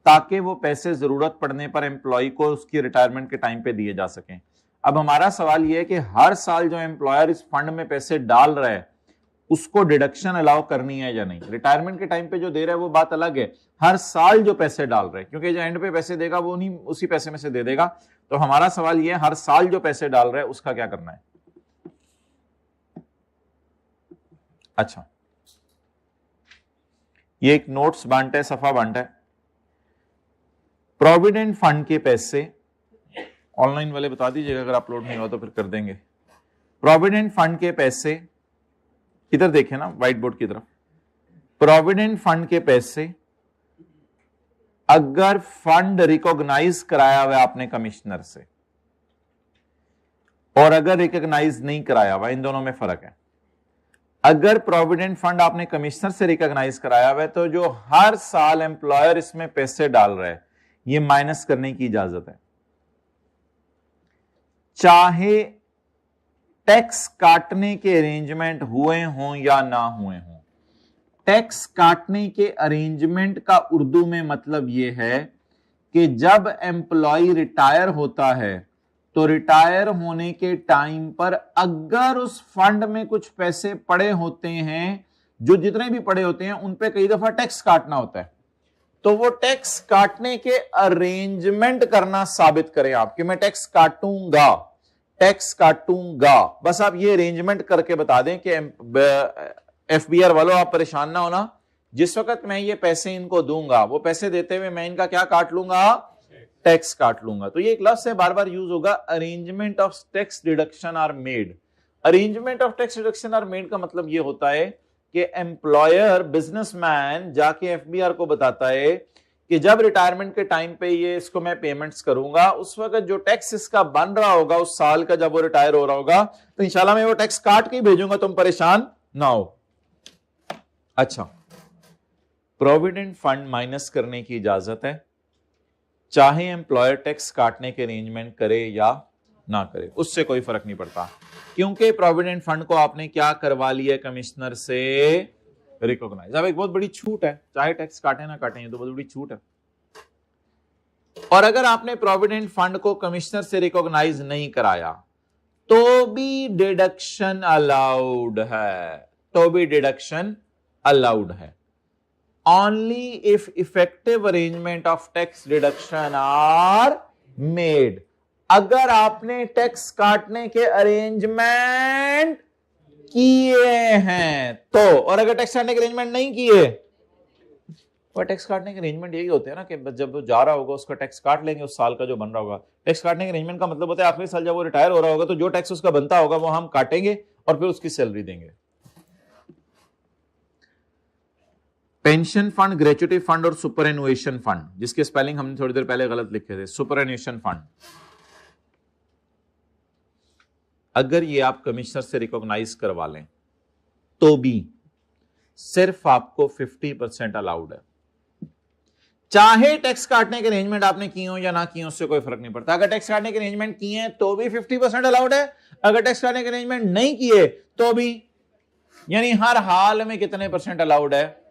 ताकि वो पैसे जरूरत पड़ने पर एम्प्लॉय को उसकी रिटायरमेंट के टाइम पे दिए जा सकें। अब हमारा सवाल यह है कि हर साल जो एम्प्लॉयर इस फंड में पैसे डाल रहा है उसको डिडक्शन अलाउ करनी है या नहीं। रिटायरमेंट के टाइम पे जो दे रहा है वो बात अलग है, हर साल जो पैसे डाल रहे हैं, क्योंकि जो एंड पे पैसे देगा वो नहीं उसी पैसे में से दे देगा। तो हमारा सवाल ये है, हर साल जो पैसे डाल रहे हैं उसका क्या करना है। अच्छा, ये एक नोट्स बांटा है, सफा बांटा है। प्रोविडेंट फंड के पैसे ऑनलाइन वाले बता दीजिएगा, अगर अपलोड नहीं हुआ तो फिर कर देंगे। प्रोविडेंट फंड के पैसे इधर देखें ना, व्हाइट बोर्ड की तरफ। प्रोविडेंट फंड के पैसे अगर फंड रिकॉग्नाइज कराया हुआ आपने कमिश्नर से और अगर रिकॉग्नाइज नहीं कराया हुआ, इन दोनों में फर्क है। अगर प्रोविडेंट फंड आपने कमिश्नर से रिकॉग्नाइज कराया हुआ है तो जो हर साल एम्प्लॉयर इसमें पैसे डाल रहा है ये माइनस करने की इजाजत है, चाहे टैक्स काटने के अरेंजमेंट हुए हों या ना हुए हों। टैक्स काटने के अरेंजमेंट का उर्दू में मतलब यह है कि जब एम्प्लॉय रिटायर होता है तो रिटायर होने के टाइम पर अगर उस फंड में कुछ पैसे पड़े होते हैं, जो जितने भी पड़े होते हैं उन पे कई दफा टैक्स काटना होता है, तो वो टैक्स काटने के अरेंजमेंट करना साबित करें आप कि मैं टैक्स काटूंगा, टैक्स काटूंगा। बस आप ये अरेंजमेंट करके बता दें कि एफबीआर वालों आप परेशान ना होना, जिस वक्त मैं ये पैसे इनको दूंगा वो पैसे देते हुए मैं इनका क्या काट लूंगा, टैक्स काट लूंगा। तो ये एक लफ्ज से बार बार यूज होगा, arrangement of tax deduction are made. Arrangement of tax deduction are made का मतलब ये होता है कि एम्प्लॉयर बिजनेसमैन जाके एफबीआर को बताता है कि जब रिटायरमेंट के टाइम पे ये इसको मैं पेमेंट्स करूंगा, उस वक्त जो टैक्स इसका बन रहा होगा उस साल का, जब वो रिटायर हो रहा होगा, तो इंशाल्लाह मैं वो टैक्स काट के ही भेजूंगा, तुम परेशान ना हो। अच्छा, प्रोविडेंट फंड माइनस करने की इजाजत है, चाहे एम्प्लॉयर टैक्स काटने के अरेंजमेंट करे या ना करे, उससे कोई फर्क नहीं पड़ता, क्योंकि प्रोविडेंट फंड को आपने क्या करवा लिया कमिश्नर से, रिकॉग्नाइज। अब एक बहुत बड़ी छूट है, चाहे टैक्स काटे ना काटे, ये तो बहुत बड़ी छूट है। और अगर आपने प्रोविडेंट फंड को कमिश्नर से रिकॉग्नाइज नहीं कराया तो भी डिडक्शन अलाउड है, तो भी डिडक्शन अलाउड है। Only if effective arrangement of tax deduction are made. अगर आपने टैक्स काटने के अरेंजमेंट किए हैं तो, और अगर टैक्स काटने के अरेंजमेंट नहीं किए, और टैक्स काटने के अरेंजमेंट यही होते हैं ना कि जब वो जा रहा होगा उसका टैक्स काट लेंगे उस साल का जो बन रहा होगा। टैक्स काटने के अरेंजमेंट का मतलब होता है आखिरी साल जब वो रिटायर हो रहा होगा तो जो टैक्स उसका बनता होगा वो हम काटेंगे और फिर उसकी सैलरी देंगे। पेंशन फंड, ग्रेचुटी फंड और सुपरएनुएशन फंड, जिसके स्पेलिंग हमने थोड़ी देर पहले गलत लिखे थे, सुपरएनुएशन फंड, अगर ये आप कमिश्नर से रिकॉग्नाइज करवा लें तो भी सिर्फ आपको 50% अलाउड है। चाहे टैक्स काटने के अरेंजमेंट आपने किए हो या ना किए, उससे कोई फर्क नहीं पड़ता। अगर टैक्स काटने के अरेंजमेंट किए हैं तो भी 50% अलाउड है, अगर टैक्स काटने के अरेंजमेंट नहीं किए तो भी, यानी हर हाल में कितने परसेंट अलाउड है।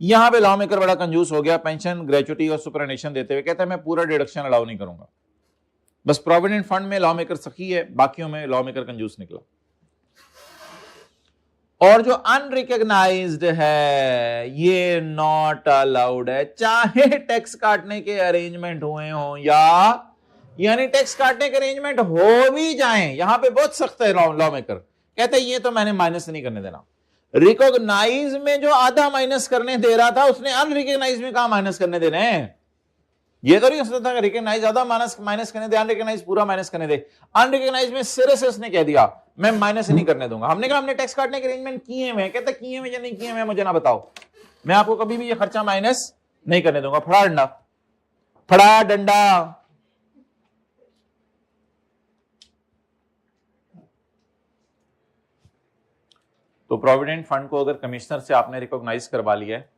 यहां पे लॉ मेकर बड़ा कंजूस हो गया, पेंशन, ग्रेचुटी और सुपरएनुएशन देते हुए कहता है मैं पूरा डिडक्शन अलाउ नहीं करूंगा। बस प्रोविडेंट फंड में लॉ मेकर सखी है, बाकियों में लॉ मेकर कंजूस निकला। और जो अनरिकॉग्नाइज्ड है ये नॉट अलाउड है, चाहे टैक्स काटने के अरेंजमेंट हुए हो या, यानी टैक्स काटने के अरेंजमेंट हो भी जाएं, यहां पे बहुत सख्त है लॉ मेकर, कहते हैं ये तो मैंने माइनस नहीं करने देना। रिकॉग्नाइज में जो आधा माइनस करने दे रहा था उसने अनरिकॉग्नाइज में कहां माइनस करने देने हैं। ये तो नहीं हो सकता कि रिकॉग्नाइज आधा माइनस करने दे, अनरिकॉग्नाइज पूरा माइनस करने दे। अनरिकॉग्नाइज में सिरे से उसने कह दिया मैं माइनस नहीं करने दूंगा। हमने कहा हमने टैक्स काटने के अरेंजमेंट किए हुए, कहते किए हुए या नहीं किए हुए मुझे ना बताओ, मैं आपको कभी भी ये खर्चा माइनस नहीं करने दूंगा। फड़ा डंडा, फड़ा डंडा। तो प्रोविडेंट फंड को अगर कमिश्नर से आपने रिकॉग्नाइज करवा लिया है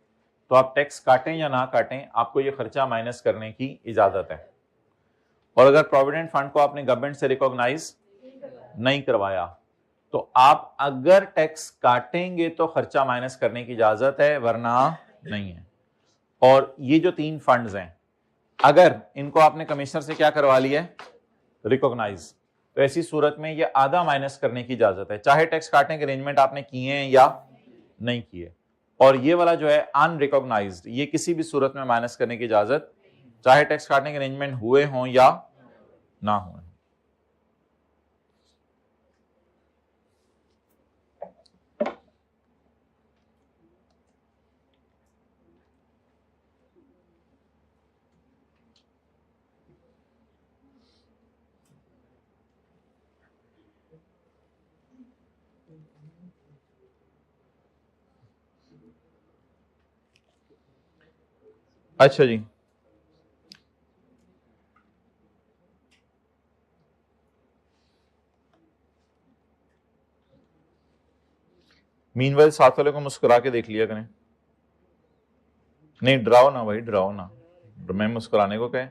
तो आप टैक्स काटें या ना काटें, आपको ये खर्चा माइनस करने की इजाजत है। और अगर प्रोविडेंट फंड को आपने गवर्नमेंट से रिकॉग्नाइज नहीं करवाया, तो आप अगर टैक्स काटेंगे तो खर्चा माइनस करने की इजाजत है, वरना नहीं है। और ये जो 3 फंड्स हैं, अगर इनको आपने कमिश्नर से क्या करवा लिया है, रिकॉग्नाइज, तो ऐसी सूरत में ये आधा माइनस करने की इजाजत है, चाहे टैक्स काटने के अरेंजमेंट आपने किए हैं या नहीं किए। और ये वाला जो है अनरिकॉग्नाइज्ड, ये किसी भी सूरत में माइनस करने की इजाजत, चाहे टैक्स काटने के अरेंजमेंट हुए हों या ना हुए। अच्छा जी, मीनवाइल साथ वाले को मुस्कुरा के देख लिया करें। नहीं डराओ ना भाई, डराओ ना, मैं मुस्कुराने को कहे।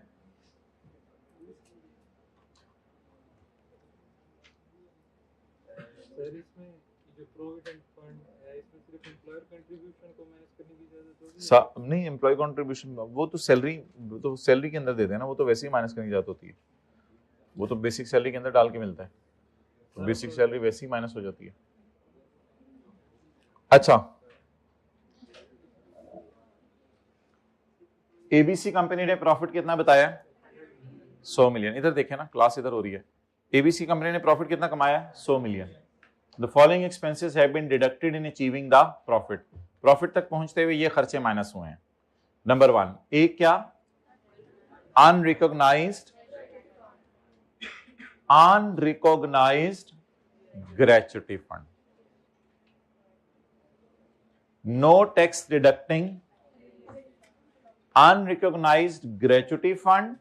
सर इसमें जो प्रोविडेंट फंड है, इसमें सिर्फ एम्प्लॉयर कंट्रीब्यूशन को मैनेज करने की इजाजत होगी? नहीं, एम्प्लॉय कंट्रीब्यूशन वो तो सैलरी के अंदर देते हैं ना, वो तो वैसे ही माइनस करने की इजाजत होती है, वो तो बेसिक सैलरी के अंदर डाल के मिलता है, तो बेसिक सैलरी वैसे ही माइनस हो जाती है। अच्छा, एबीसी कंपनी ने प्रॉफिट कितना बताया, 100 मिलियन। इधर देखें ना, क्लास इधर हो रही है। एबीसी कंपनी ने प्रॉफिट कितना कमाया, 100 million. The following expenses have been deducted in achieving the profit. Profit तक पहुंचते हुए ये खर्चे माइनस हुए हैं। नंबर 1, एक क्या, unrecognised gratuity fund, no tax deducting unrecognised gratuity fund,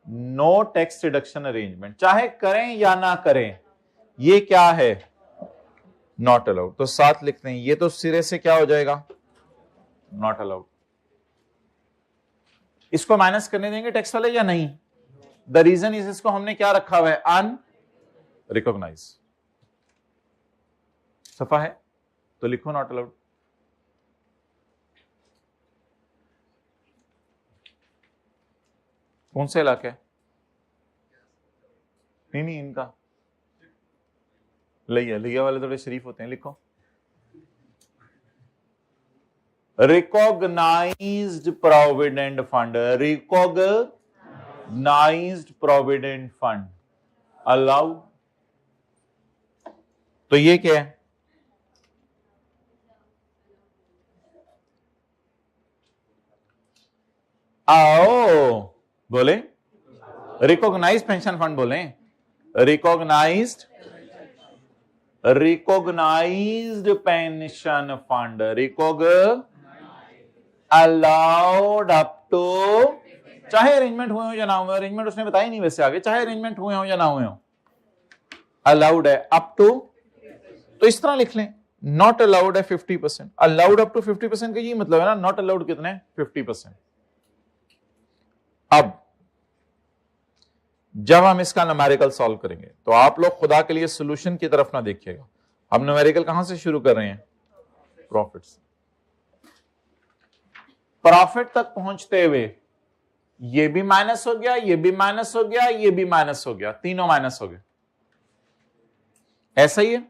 no tax deduction arrangement, चाहे करें या ना करें, ये क्या है, नॉट अलाउड। तो साथ लिखते हैं, ये तो सिरे से क्या हो जाएगा, नॉट अलाउड। इसको माइनस करने देंगे टैक्स वाले या नहीं? द रीजन इज, इसको हमने क्या रखा हुआ है, अनरिकॉग्नाइज। सफा है तो लिखो नॉट अलाउड। कौन सा इलाका है? नहीं, इनका लिया वाले थोड़े शरीफ होते हैं, लिखो recognised provident fund, recognised provident fund allowed. तो ये क्या है, आओ बोले, रिकॉग्नाइज्ड पेंशन फंड बोले, recognised pension fund, allowed up to, चाहे अरेंजमेंट हुए हो या ना हुए, अरेंजमेंट उसने बताया नहीं वैसे आगे, चाहे अरेंजमेंट हुए हो या ना हुए हो, अलाउड है अप टू। तो इस तरह लिख लें, नॉट अलाउड है 50%, अलाउड अप टू 50% का ये मतलब है ना, नॉट अलाउड कितने, 50%। अब जब हम इसका न्यूमेरिकल सॉल्व करेंगे, तो आप लोग खुदा के लिए सॉल्यूशन की तरफ ना देखिएगा, हम न्यूमेरिकल कहां से शुरू कर रहे हैं, प्रॉफिट से। प्रॉफिट तक पहुंचते हुए ये भी माइनस हो गया, ये भी माइनस हो गया, ये भी माइनस हो गया, तीनों माइनस हो गए। ऐसा ही है,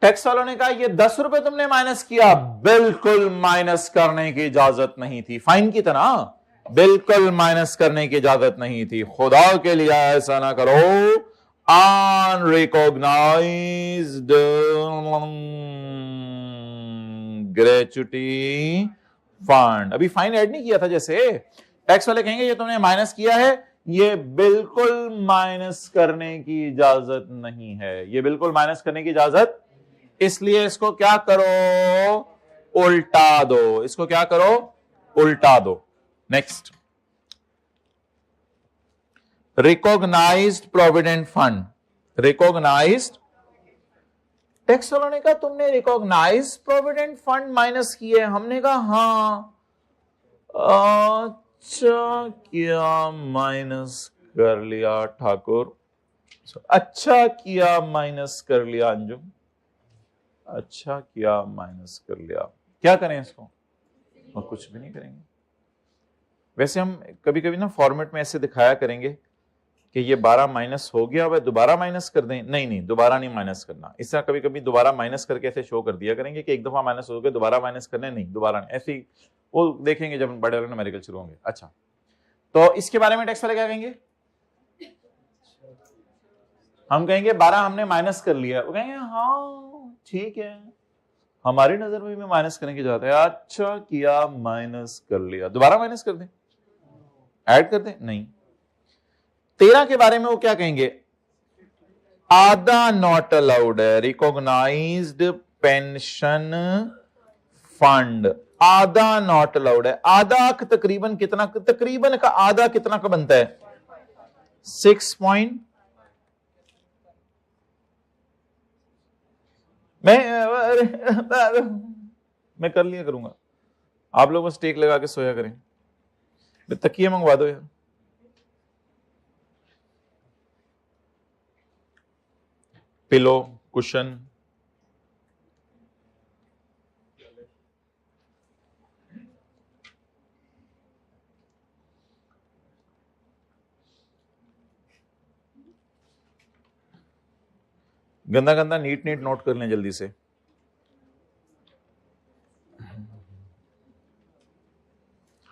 टैक्स वालों ने कहा ये 10 रुपए तुमने माइनस किया, बिल्कुल माइनस करने की इजाजत नहीं थी, फाइन की तरह बिल्कुल माइनस करने की इजाजत नहीं थी, खुदा के लिए ऐसा ना करो। अनरिकॉग्नाइज्ड ग्रेच्युटी फंड, अभी फाइन ऐड नहीं किया था, जैसे टैक्स वाले कहेंगे ये तुमने माइनस किया है, ये बिल्कुल माइनस करने की इजाजत नहीं है, ये बिल्कुल माइनस करने की इजाजत, इसलिए इसको क्या करो, उल्टा दो, इसको क्या करो, उल्टा दो। Next, recognised provident fund, recognised, tax वालों ने कहा तुमने रिकॉग्नाइज्ड प्रोविडेंट फंड माइनस किए, हमने कहा हाँ, अच्छा क्या माइनस कर लिया ठाकुर, अच्छा किया माइनस कर लिया अंजुम, अच्छा किया माइनस कर लिया। क्या करें इसको? और कुछ भी नहीं करेंगे। वैसे हम कभी कभी ना फॉर्मेट में ऐसे दिखाया करेंगे कि ये 12 माइनस हो गया, वह दोबारा माइनस कर दें। नहीं नहीं, दोबारा नहीं माइनस करना। इस तरह कभी कभी दोबारा माइनस करके ऐसे शो कर दिया करेंगे कि एक दफा माइनस हो गया, दोबारा माइनस करने नहीं, दोबारा नहीं, ऐसे ही वो देखेंगे जब बड़े वाले न्यूमेरिकल शुरू होंगे। अच्छा, तो इसके बारे में टैक्स वाले क्या कहेंगे? हम कहेंगे 12 हमने माइनस कर लिया, वो कहेंगे हाँ ठीक है, हमारी नजर में भी माइनस करने की जरूरत है। अच्छा किया माइनस कर लिया, दोबारा माइनस कर दें, ऐड कर दें? नहीं। 13 के बारे में वो क्या कहेंगे? आधा नॉट अलाउड है, रिकॉग्नाइज्ड पेंशन फंड, आधा नॉट अलाउड है। आधा तकरीबन कितना, तकरीबन का आधा कितना का बनता है? 6 पॉइंट, मैं कर लिया करूंगा, आप लोग बस टेक लगा के सोया करें। तकिए मंगवा दो यार। पिलो, कुशन, गंदा गंदा नीट नीट नोट कर लें जल्दी से।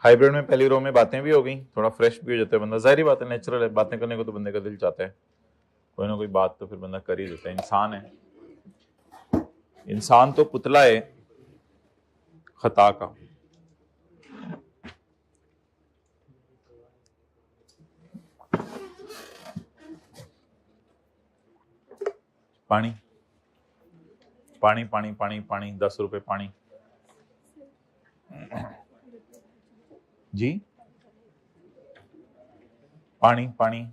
हाइब्रिड में पहली रो में बातें भी हो गई, थोड़ा फ्रेश भी हो जाता है बंदा। जाहिर बात है, नेचुरल है, बातें करने को तो बंदे का दिल चाहता है, कोई ना कोई बात तो फिर बंदा कर ही देता है। इंसान है, इंसान तो पुतला है खता का। पानी पानी पानी पानी पानी, 10 रुपए पानी जी, पानी पानी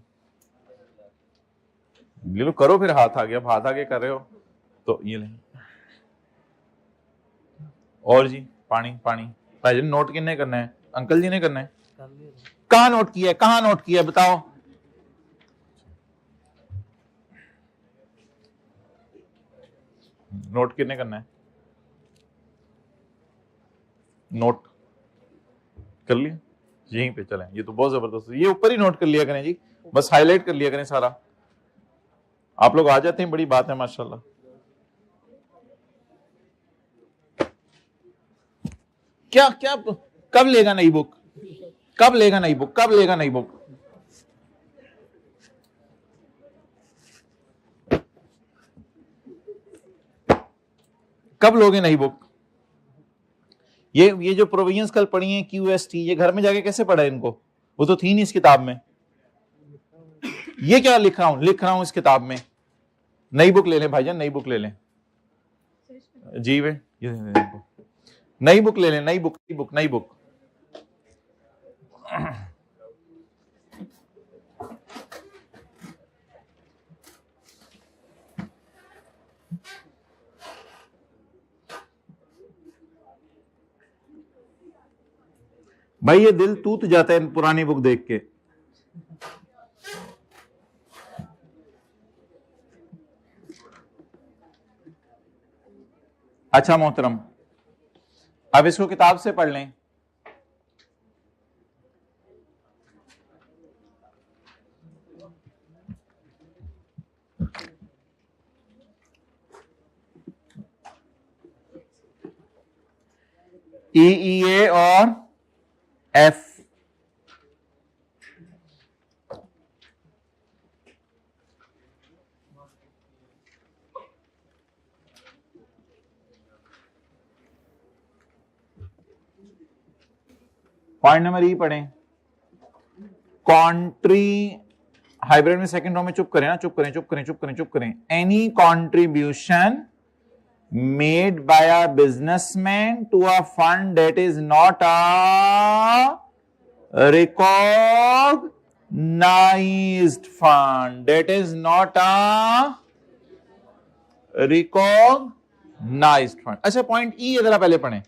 ले लो, करो फिर। हाथ आ गया, हाथ आगे कर रहे हो तो ये ले। और जी पानी पानी। भाई नोट किन्ने करना है? अंकल जी ने करना है। कहाँ नोट किया है, कहाँ नोट किया है बताओ? नोट किन्ने करना है? नोट कर लिया, यहीं पे चलें। ये तो बहुत जबरदस्त, ये ऊपर ही नोट कर लिया करें जी, बस हाईलाइट कर लिया करें सारा। आप लोग आ जाते हैं, बड़ी बात है माशाल्लाह। क्या क्या, कब लेगा नई बुक, कब लेगा नई बुक, कब लेगा नई बुक? कब लोगे नई बुक? ये जो प्रोविजंस कल पढ़ी हैं QST, ये घर में जाके कैसे पढ़ा है इनको? वो तो थी नहीं इस किताब में। ये क्या लिख रहा हूं, लिख रहा हूं इस किताब में। नई बुक ले लें भाईजान, नई बुक ले लें जी वे, ये नई बुक ले लें, नई बुक, नई बुक, नई बुक। भाई ये दिल टूट जाता है पुरानी बुक देख के। अच्छा मोहतरम, अब इसको किताब से पढ़ लें। EEA और F, पॉइंट नंबर ई पढ़ें। कॉन्ट्री, हाइब्रिड में सेकंड रो में चुप करें ना, चुप करें, चुप करें, चुप करें, चुप करें। Any contribution made by a businessman to a fund that is not a recognized fund, that is not a recognized fund। अच्छा पॉइंट ई है, जरा पहले पढ़ें।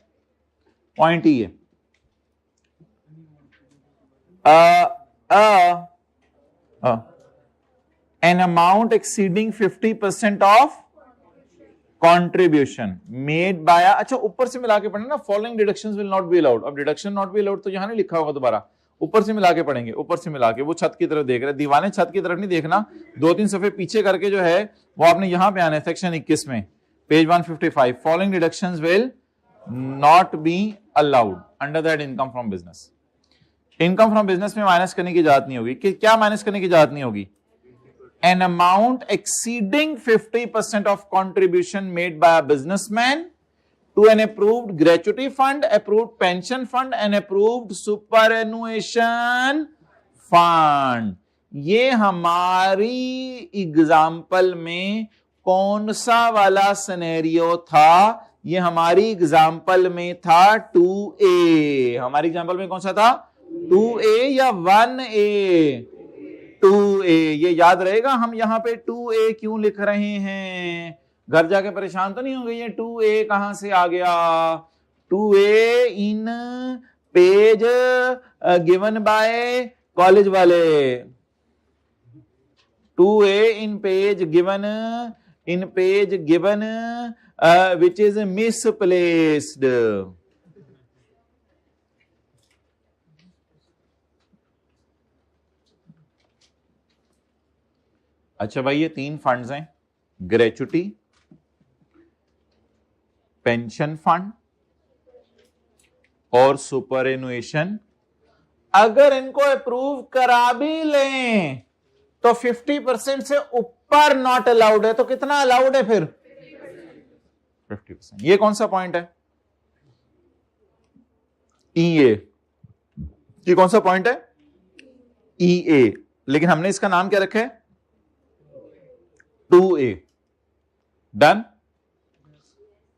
पॉइंट ई है an amount exceeding 50% of contribution made by, अच्छा ऊपर से मिला के पढ़ना ना, following deductions will not be allowed. अब डिडक्शन नॉट बी अलाउड तो यहां नहीं लिखा होगा, दोबारा ऊपर से मिला के पढ़ेंगे, ऊपर से मिला के। वो छत की तरफ देख रहे, दीवाने छत की तरफ नहीं देखना, 2-3 सफे पीछे करके जो है वो आपने यहां पे आना है, सेक्शन 21 में, page 155। Following deductions will not be allowed under that income from business. Income from business में माइनस करने की इजाजत नहीं होगी। क्या माइनस करने की इजाजत नहीं होगी? An amount exceeding 50% of contribution made by a businessman to an approved gratuity fund, approved pension fund and approved superannuation fund। ये हमारी एग्जाम्पल में कौन सा वाला सिनेरियो था? ये हमारी एग्जाम्पल में था 2A। हमारी एग्जाम्पल में कौन सा था? 2A या 1A? 2A। ये याद रहेगा हम यहां पे 2A क्यों लिख रहे हैं। घर जाके परेशान तो नहीं होंगे ये 2A कहां से आ गया। 2A in page given by college वाले, 2A in page given which is misplaced. अच्छा भाई, ये 3 फंड्स हैं, ग्रेचुटी, पेंशन फंड और सुपरएनुएशन। अगर इनको अप्रूव करा भी लें तो 50% से ऊपर नॉट अलाउड है। तो कितना अलाउड है फिर? 50%। ये कौन सा पॉइंट है? EA। ये कौन सा पॉइंट है? EA। लेकिन हमने इसका नाम क्या रखा है? 2A। डन।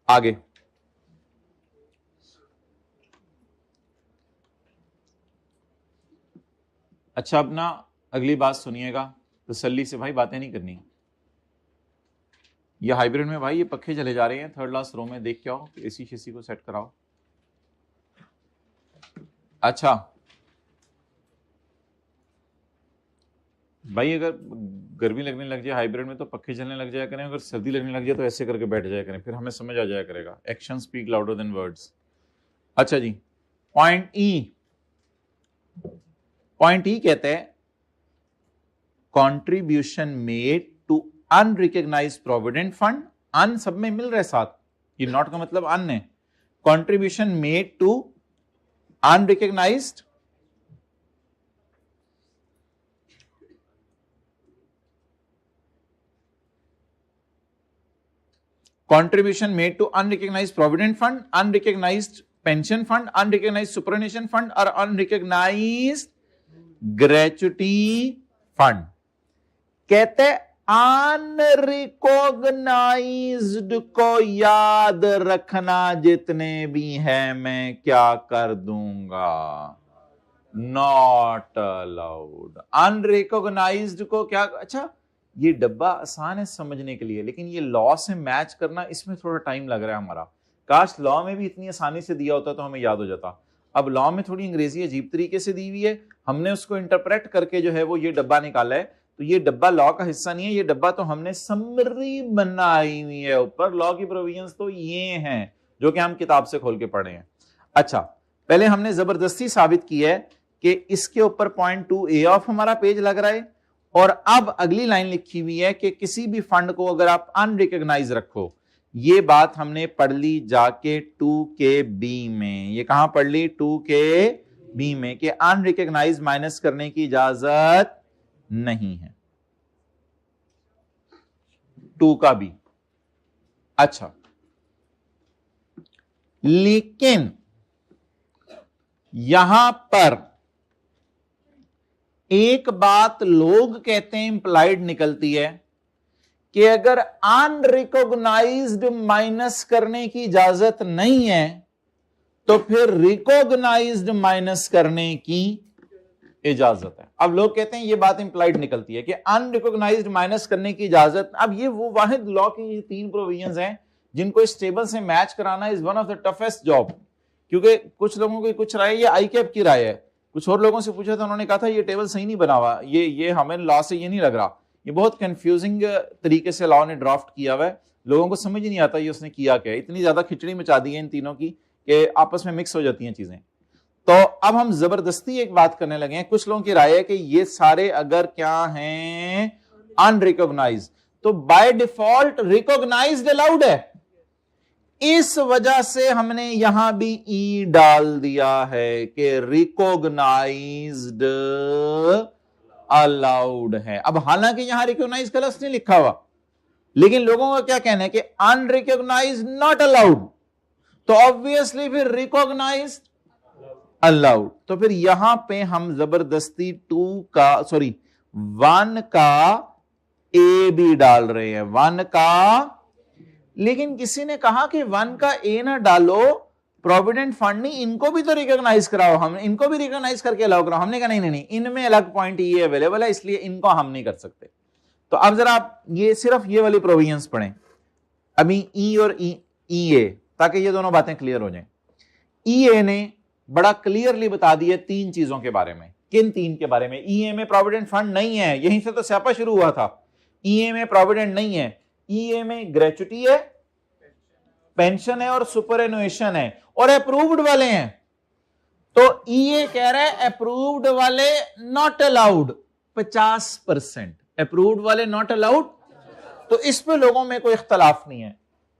आगे अच्छा, अब ना अगली बात सुनिएगा, तसल्ली से भाई, बातें नहीं करनी। ये हाइब्रिड में भाई ये पखे चले जा रहे हैं, 3rd क्लास रो में देख के आओ, एसी शेसी को सेट कराओ। अच्छा भाई, अगर गर्मी लगने लग जाए हाइब्रिड में तो पक्के चलने लग जाया करें, अगर सर्दी लगने लग जाए तो ऐसे करके बैठ जाया करें, फिर हमें समझ आ जाया करेगा। Action speak louder than words. अच्छा जी, पॉइंट ई कहते हैं contribution made to unrecognised provident fund. अन सब में मिल रहे साथ, ये नॉट का मतलब अन है। Contribution made to unrecognised contribution made to unrecognized provident fund, unrecognized pension fund, unrecognized superannuation fund और unrecognized gratuity fund। कहते अनरिकॉग्नाइज्ड को याद रखना, जितने भी हैं मैं क्या कर दूंगा, नॉट अलाउड। अनरिकॉग्नाइज्ड को क्या, अच्छा ये डब्बा आसान है समझने के लिए, लेकिन ये लॉ से मैच करना, इसमें थोड़ा टाइम लग रहा है हमारा। काश लॉ में भी इतनी आसानी से दिया होता तो हमें याद हो जाता। अब लॉ में थोड़ी अंग्रेजी अजीब तरीके से दी हुई है, हमने उसको इंटरप्रेट करके जो है वो ये डब्बा निकाला है। तो ये डब्बा लॉ का हिस्सा नहीं है, ये डब्बा तो हमने समरी बनाई हुई है ऊपर। लॉ की प्रोविजंस तो ये हैं जो कि हम किताब से खोल के पढ़े हैं। अच्छा, पहले हमने जबरदस्ती साबित की है कि इसके ऊपर पॉइंट 2A ऑफ हमारा पेज लग रहा है, और अब अगली लाइन लिखी हुई है कि किसी भी फंड को अगर आप अनरिकॉग्नाइज रखो। ये बात हमने पढ़ ली जाके 2KB में। ये कहां पढ़ ली? 2KB में, कि अनरिकॉग्नाइज माइनस करने की इजाजत नहीं है। 2 का B। अच्छा, लेकिन यहां पर एक बात लोग कहते हैं इंप्लाइड निकलती है कि अगर अनरिकॉग्नाइज्ड माइनस करने की इजाजत नहीं है तो फिर रिकॉग्नाइज्ड माइनस करने की इजाजत है। अब लोग कहते हैं ये बात इंप्लाइड निकलती है कि अनरिकॉग्नाइज्ड माइनस करने की इजाजत। अब ये वो वाहिद लॉ की 3 प्रोविजंस हैं जिनको इस टेबल से मैच कराना is one of the toughest job, क्योंकि कुछ लोगों की कुछ राय, ये आईकैप की राय है, कुछ और लोगों से पूछा था, उन्होंने कहा था ये टेबल सही नहीं बना हुआ, ये हमें लॉ से ये नहीं लग रहा। ये बहुत कंफ्यूजिंग तरीके से लॉ ने ड्राफ्ट किया हुआ है, लोगों को समझ ही नहीं आता ये उसने किया क्या है। इतनी ज्यादा खिचड़ी मचा दी है इन तीनों की कि आपस में मिक्स हो जाती हैं चीजें। तो अब हम जबरदस्ती एक बात करने लगे हैं, कुछ लोगों की राय है कि ये सारे अगर क्या हैं अनरिकॉग्नाइज, तो बाय डिफॉल्ट रिकॉग्नाइज्ड अलाउड है। इस वजह से हमने यहां भी ई डाल दिया है कि रिकॉग्नाइज्ड अलाउड है। अब हालांकि यहां रिकॉग्नाइज का लफ्ज नहीं लिखा हुआ, लेकिन लोगों का क्या कहना है कि अनरिकॉग्नाइज नॉट अलाउड, तो ऑब्वियसली फिर रिकॉग्नाइज अलाउड। तो फिर यहां पे हम जबरदस्ती 1 का ए भी डाल रहे हैं, 1 का। लेकिन किसी ने कहा कि 1 का ए ना डालो, प्रोविडेंट फंड नहीं, इनको भी तो रिकॉग्नाइज कराओ, हम इनको भी रिकॉग्नाइज करके अलाउ कराओ। हमने कहा नहीं नहीं नहीं, इनमें अलग पॉइंट ये अवेलेबल है, इसलिए इनको हम नहीं कर सकते। तो अब जरा आप ये सिर्फ ये वाली प्रोविजंस पढ़ें अभी, ई और ई ए, ताकि ये दोनों बातें क्लियर हो जाएं। ई ए ने बड़ा क्लियरली बता दिया 3 चीजों के बारे में। किन 3 के बारे में? ई ए में प्रोविडेंट फंड नहीं है, यहीं से तो स्यापा शुरू हुआ था। ई ए में प्रोविडेंट नहीं है, ई ए में ग्रेचुटी है, पेंशन है और सुपरएनुएशन है, और अप्रूव्ड वाले हैं। तो ई ए कह रहा है अप्रूव्ड वाले नॉट अलाउड 50%, अप्रूव्ड वाले नॉट अलाउड। तो इस पे लोगों में कोई इख्तलाफ नहीं है।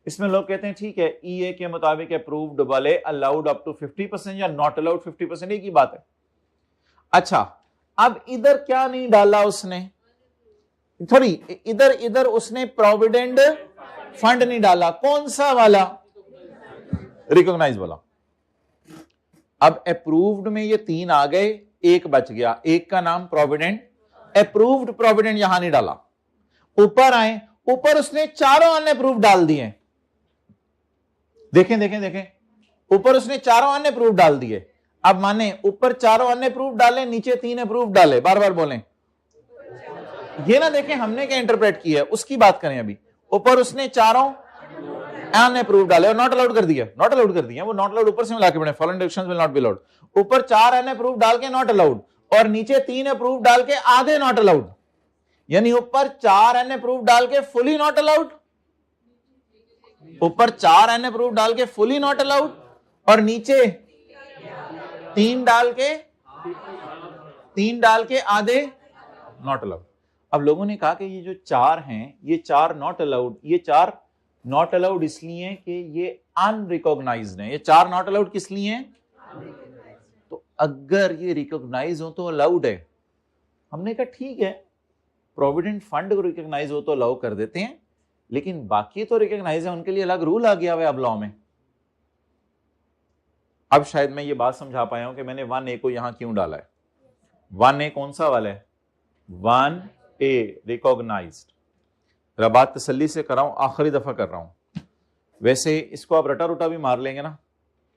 इसमें लोग कहते हैं ठीक है, ई ए के मुताबिक अप्रूव्ड वाले अलाउड अप टू 50% या नॉट अलाउड 50%, एक ही बात है। अच्छा, अब इधर क्या नहीं डाला उसने, सॉरी इधर उसने प्रोविडेंट फंड नहीं डाला। कौन सा वाला? रिकॉग्नाइज वाला। अब अप्रूव्ड में ये 3 आ गए, एक बच गया, एक का नाम प्रोविडेंट। अप्रूव्ड प्रोविडेंट यहां नहीं डाला। ऊपर आए, ऊपर उसने चारों अनअप्रूव्ड डाल दिए। देखें, ऊपर उसने चारों अनअप्रूव्ड डाल दिए। अब माने ऊपर चारों अनअप्रूव्ड डाले, नीचे 3 अप्रूव्ड डाले, बार बार बोलें ये ना। देखें हमने क्या इंटरप्रेट किया है, उसकी बात करें अभी। ऊपर उसने चारों अनअप्रूव्ड डाले और नॉट अलाउड कर दिया, नॉट अलाउड कर दिया। वो नॉट अलाउड ऊपर से मिला के पढ़े, following directions will not be allowed. ऊपर 4 अनअप्रूव्ड डाल के नॉट अलाउड, और नीचे 3 अप्रूव्ड डाल के आधे नॉट अलाउड, यानी ऊपर 4 अनअप्रूव्ड डाल के फुली नॉट अलाउड, ऊपर 4 अनअप्रूव्ड डाल के फुली नॉट अलाउड, और नीचे 3 डाल के आधे नॉट अलाउड। अब लोगों ने कहा कि ये जो 4 हैं, ये 4 नॉट अलाउड, ये 4 नॉट अलाउड इसलिए कि ये अनरिकॉग्नाइज्ड हैं। ये 4 नॉट अलाउड किस लिए हैं? तो अगर ये रिकॉग्नाइज हो तो अलाउड है। हमने कहा ठीक है, प्रोविडेंट फंड को रिकॉग्नाइज हो तो अलाउ कर देते हैं, लेकिन बाकी तो रिकॉग्नाइज है, उनके लिए अलग रूल आ गया हुआ है अब लॉ में। अब शायद मैं ये बात समझा पाया हूं कि मैंने 1A को यहां क्यों डाला है। 1A कौन सा वाला है? 1A recognised. बात तसल्ली से कर रहा हूं, आखिरी दफा कर रहा हूं। वैसे इसको आप रटा रुटा भी मार लेंगे ना,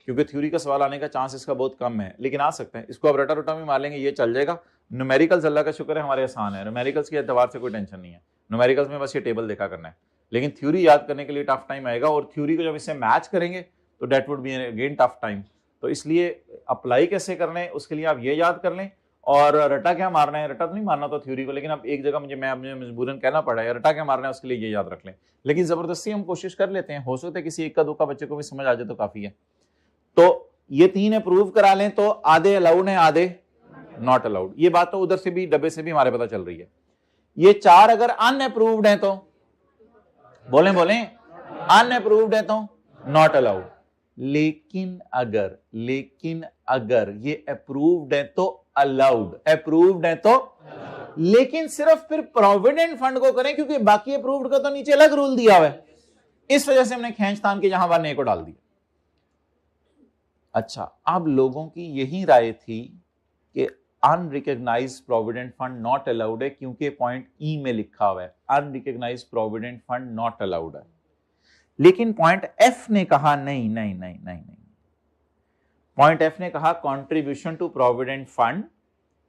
क्योंकि थ्योरी का सवाल आने का चांस इसका बहुत कम है, लेकिन आ सकते हैं। इसको आप रटा रुटा भी मार लेंगे, ये चल जाएगा। न्यूमेरिकल्स अल्लाह का शुक्र है हमारे आसान है, न्यूमेरिकल्स के एतबार से कोई टेंशन नहीं है। न्यूमेरिकल्स में बस ये टेबल देखा करना है, लेकिन थ्योरी याद करने के लिए टफ टाइम आएगा, और थ्योरी को जब इससे मैच करेंगे तो that would be again tough time. तो इसलिए अप्लाई कैसे करना है उसके लिए आप ये याद कर लें, और रटा क्या मारना है, रटा तो नहीं मारना तो थ्योरी को, लेकिन अब एक जगह मुझे मजबूरन कहना पड़ा है, रटा क्या मारना है उसके लिए ये याद रख लें। लेकिन जबरदस्ती हम कोशिश कर लेते हैं, हो सकता है किसी एक का 2 का बच्चे को भी समझ आ जाए तो काफी है। तो ये 3 अप्रूव करा लें तो आधे अलाउड है, आधे नॉट अलाउड। ये बात तो उधर से भी, डब्बे से भी हमारे पता चल रही है। ये 4 अगर अनअप्रूव्ड है तो बोलें अनअप्रूव्ड है तो नॉट अलाउड। लेकिन अगर ये अप्रूव्ड है तो अलाउड, अप्रूव्ड है तो। लेकिन सिर्फ फिर प्रोविडेंट फंड को करें, क्योंकि बाकी अप्रूव्ड का तो नीचे अलग रूल दिया हुआ है। इस वजह से हमने खींचतान के यहां 1A को डाल दिया। अच्छा, अब लोगों की यही राय थी कि unrecognised provident fund not allowed है, क्योंकि पॉइंट ई में लिखा हुआ है unrecognised provident fund not allowed है। लेकिन पॉइंट एफ ने कहा नहीं। पॉइंट एफ ने कहा contribution to provident fund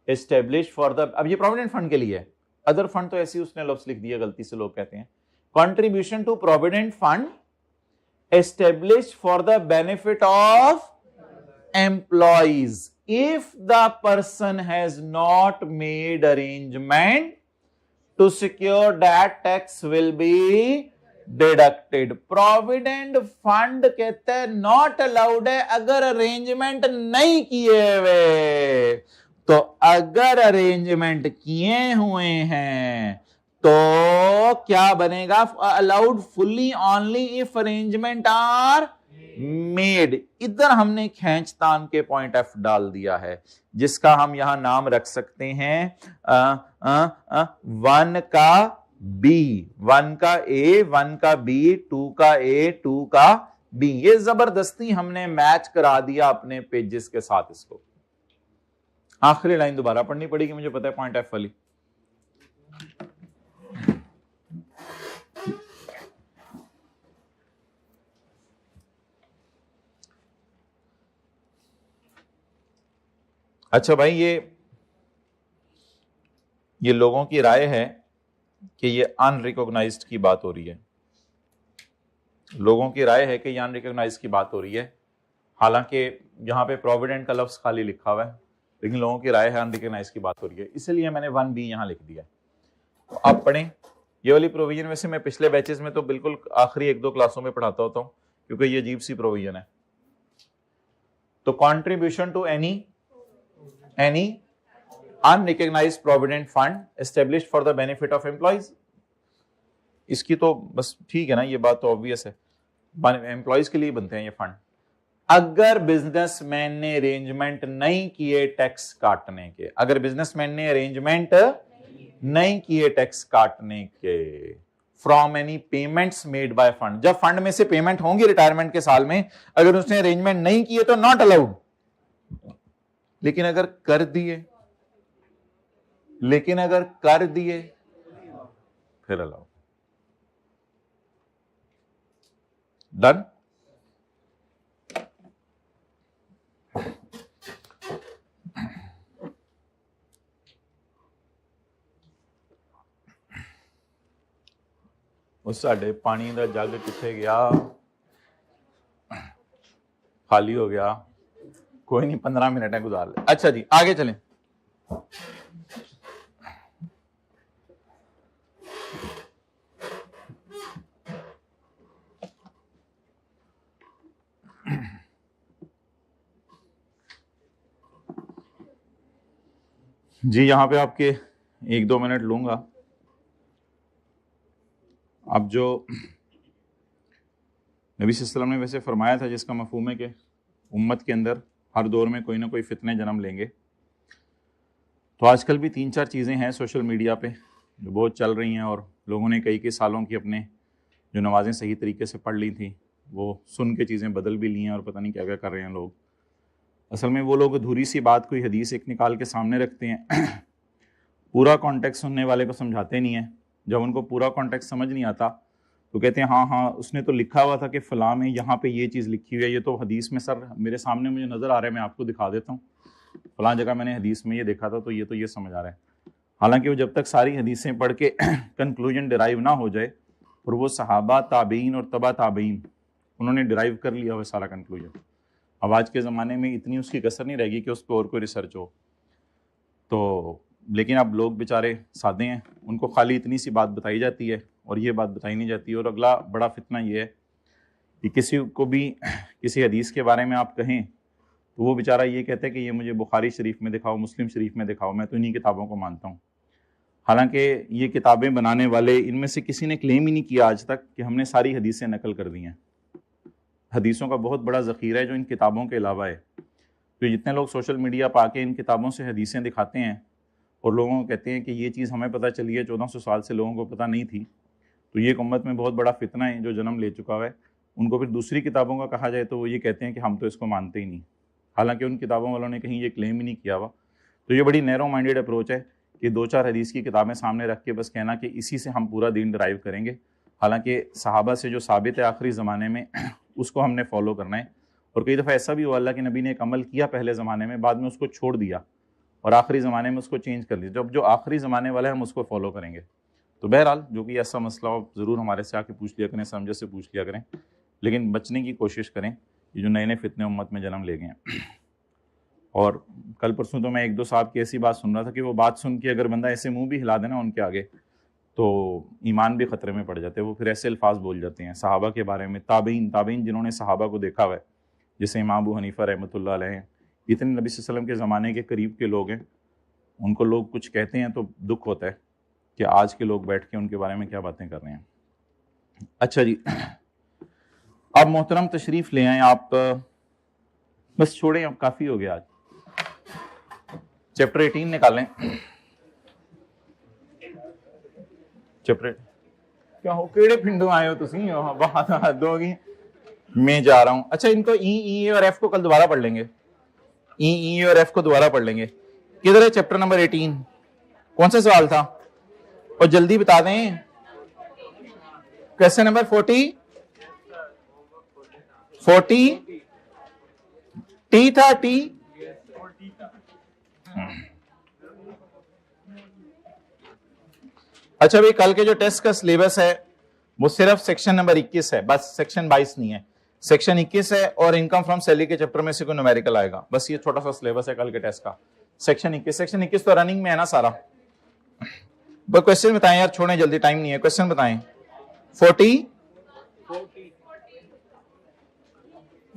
establish for the, अब ये प्रोविडेंट फंड के लिए है, अदर फंड तो ऐसे ही उसने लफ्ज लिख दिया गलती से, लोग कहते हैं contribution to provident fund establish for the benefit of employees if the person has not made arrangement to secure that tax will be deducted. Provident fund कहते हैं नॉट अलाउड है अगर अरेंजमेंट नहीं किए हुए। तो अगर अरेंजमेंट किए हुए हैं तो क्या बनेगा? Allowed fully only if arrangement are made. इधर हमने खींचतान के पॉइंट एफ डाल दिया है, जिसका हम यहां नाम रख सकते हैं 1 का बी, 1 का ए, 1 का बी, 2 का ए, 2 का बी। ये जबरदस्ती हमने मैच करा दिया अपने पेजेस के साथ। इसको आखिरी लाइन दोबारा पढ़नी पड़ेगी, मुझे पता है, पॉइंट एफ वाली। अच्छा भाई, ये लोगों की राय है कि ये अनरिकॉग्नाइज्ड की बात हो रही है। लोगों की राय है कि ये अनरिकॉग्नाइज्ड की बात हो रही है, हालांकि यहां पे प्रोविडेंट का लफ्ज खाली लिखा हुआ है, लेकिन लोगों की राय है अनरिकॉग्नाइज्ड की बात हो रही है, इसलिए मैंने 1B यहां लिख दिया। तो आप पढ़ें ये वाली प्रोविजन। वैसे मैं पिछले बैचेस में तो बिल्कुल आखिरी 1-2 क्लासों में पढ़ाता होता हूं, क्योंकि ये अजीब सी प्रोविजन है। तो contribution to any unrecognized provident fund established for the benefit of employees, इसकी तो बस ठीक है ना, ये बात तो ऑब्वियस है, एम्प्लॉइज के लिए बनते हैं ये फंड। अगर बिजनेसमैन ने अरेंजमेंट नहीं किए टैक्स काटने के, अगर बिजनेसमैन ने अरेंजमेंट नहीं किए टैक्स काटने के, from any payments made by fund, जब फंड में से पेमेंट होंगी रिटायरमेंट के साल में, अगर उसने अरेंजमेंट नहीं किए तो नॉट अलाउड। लेकिन अगर कर दिए फिर अलाउ। डन। उस साडे पानी का जग किथे गया? खाली हो गया। कोई नहीं, 15 मिनट है, गुजार ले। अच्छा जी, आगे चलें। जी यहां पे आपके 1-2 मिनट लूंगा। अब जो नबी सल्लल्लाहु अलैहि वसल्लम ने वैसे फरमाया था, जिसका मफहूम है कि उम्मत के अंदर हर दौर में कोई ना कोई फितने जन्म लेंगे, तो आजकल भी 3-4 चीज़ें हैं सोशल मीडिया पे जो बहुत चल रही हैं, और लोगों ने कई सालों की अपने जो नमाजें सही तरीके से पढ़ ली थी वो सुन के चीज़ें बदल भी ली हैं, और पता नहीं क्या क्या कर रहे हैं लोग। असल में वो लोग अधूरी सी बात कोई हदीस एक निकाल के सामने रखते हैं, पूरा कॉन्टेक्स्ट सुनने वाले को समझाते नहीं है। जब उनको पूरा कॉन्टेक्स्ट समझ नहीं आता तो कहते हैं हाँ उसने तो लिखा हुआ था कि फ़लाँ में यहाँ पे ये चीज़ लिखी हुई है, ये तो हदीस में सर मेरे सामने मुझे नज़र आ रहा है, मैं आपको दिखा देता हूँ, फ़लाँ जगह मैंने हदीस में ये देखा था, तो ये समझ आ रहा है। हालांकि वो जब तक सारी हदीसें पढ़ के कंक्लूजन डिराइव ना हो जाए, और वो सहाबा, ताबीन और तबा ताबीन उन्होंने डिराइव कर लिया हुआ सारा कंक्लूजन। अब आज के ज़माने में इतनी उसकी कसर नहीं रहेगी कि उस पर और कोई रिसर्च हो। तो लेकिन अब लोग बेचारे सादे हैं, उनको खाली इतनी सी बात बताई जाती है और ये बात बताई नहीं जाती। और अगला बड़ा फितना ये है कि किसी को भी किसी हदीस के बारे में आप कहें तो वो बेचारा ये कहता है कि ये मुझे बुखारी शरीफ में दिखाओ, मुस्लिम शरीफ में दिखाओ, मैं तो इन्हीं किताबों को मानता हूँ। हालांकि ये किताबें बनाने वाले इनमें से किसी ने क्लेम ही नहीं किया आज तक कि हमने सारी हदीसें नकल कर दी हैं। हदीसों का बहुत बड़ा ज़ख़ीरा है जो इन किताबों के अलावा है। तो जितने लोग सोशल मीडिया पा के इन किताबों से हदीसें दिखाते हैं और लोगों को कहते हैं कि ये चीज़ हमें पता चली है, 1400 साल से लोगों को पता नहीं थी, तो ये एक उम्मत में बहुत बड़ा फितना है जो जन्म ले चुका है। उनको फिर दूसरी किताबों का कहा जाए तो वो ये कहते हैं कि हम तो इसको मानते ही नहीं, हालांकि उन किताबों वालों ने कहीं ये क्लेम ही नहीं किया हुआ। तो ये बड़ी नैरो माइंडेड अप्रोच है कि 2-4 हदीस की किताबें सामने रख के बस कहना कि इसी से हम पूरा दीन ड्राइव करेंगे। हालांकि सहाबा से जो साबित है आखिरी ज़माने में उसको हमने फॉलो करना है। और कई दफ़ा ऐसा भी हुआ अल्लाह के नबी ने एक अमल किया पहले ज़माने में, बाद में उसको छोड़ दिया और आखिरी ज़माने में उसको चेंज कर दिया। जब जो आखिरी ज़माने वाला है हम उसको फॉलो करेंगे। तो बहरहाल जो कि ऐसा मसला हो ज़रूर हमारे से आके पूछ लिया करें, समझे से पूछ लिया करें, लेकिन बचने की कोशिश करें ये जो नए नए फितने उम्मत में जन्म ले गए हैं। और कल परसों तो मैं 1-2 साहब की ऐसी बात सुन रहा था कि वो बात सुन के अगर बंदा ऐसे मुंह भी हिला देना उनके आगे तो ईमान भी ख़तरे में पड़ जाते हैं। वो फिर ऐसे अल्फाज बोल जाते हैं सहाबा के बारे में, ताबीन जिन्होंने सहाबा को देखा हुआ है, जैसे इमाम अबू हनीफा रहमतुल्लाह अलैह, इतने नबी सल्लल्लाहु अलैहि वसल्लम के ज़माने के करीब के लोग हैं, उनको लोग कुछ कहते हैं तो दुख होता है कि आज के लोग बैठ के उनके बारे में क्या बातें कर रहे हैं। अच्छा जी, अब मोहतरम तशरीफ़ ले आए आप, बस छोड़ें, अब काफ़ी हो गया आज। चैप्टर 18 निकालें। चैप्टर क्या हो, केड़े पिंडों आए हो तुसी, बहुत हद होगी, मैं जा रहा हूं। अच्छा, इनको ई और एफ को कल दोबारा पढ़ लेंगे, ई और एफ को दोबारा पढ़ लेंगे। किधर है चैप्टर नंबर 18? कौन सा सवाल था? और जल्दी बता दें। क्वेश्चन नंबर 40 टी था, टी अच्छा भाई, कल के जो टेस्ट का सिलेबस है वो सिर्फ सेक्शन नंबर 21 है, बस सेक्शन 22 नहीं है, सेक्शन 21 है, और इनकम फ्रॉम सैलरी के चैप्टर में से कोई न्यूमेरिकल आएगा, बस ये छोटा सा सिलेबस है कल के टेस्ट का। सेक्शन 21 तो रनिंग में है ना सारा। बस क्वेश्चन बताएं यार, छोड़ें जल्दी, टाइम नहीं है, क्वेश्चन बताएं। 40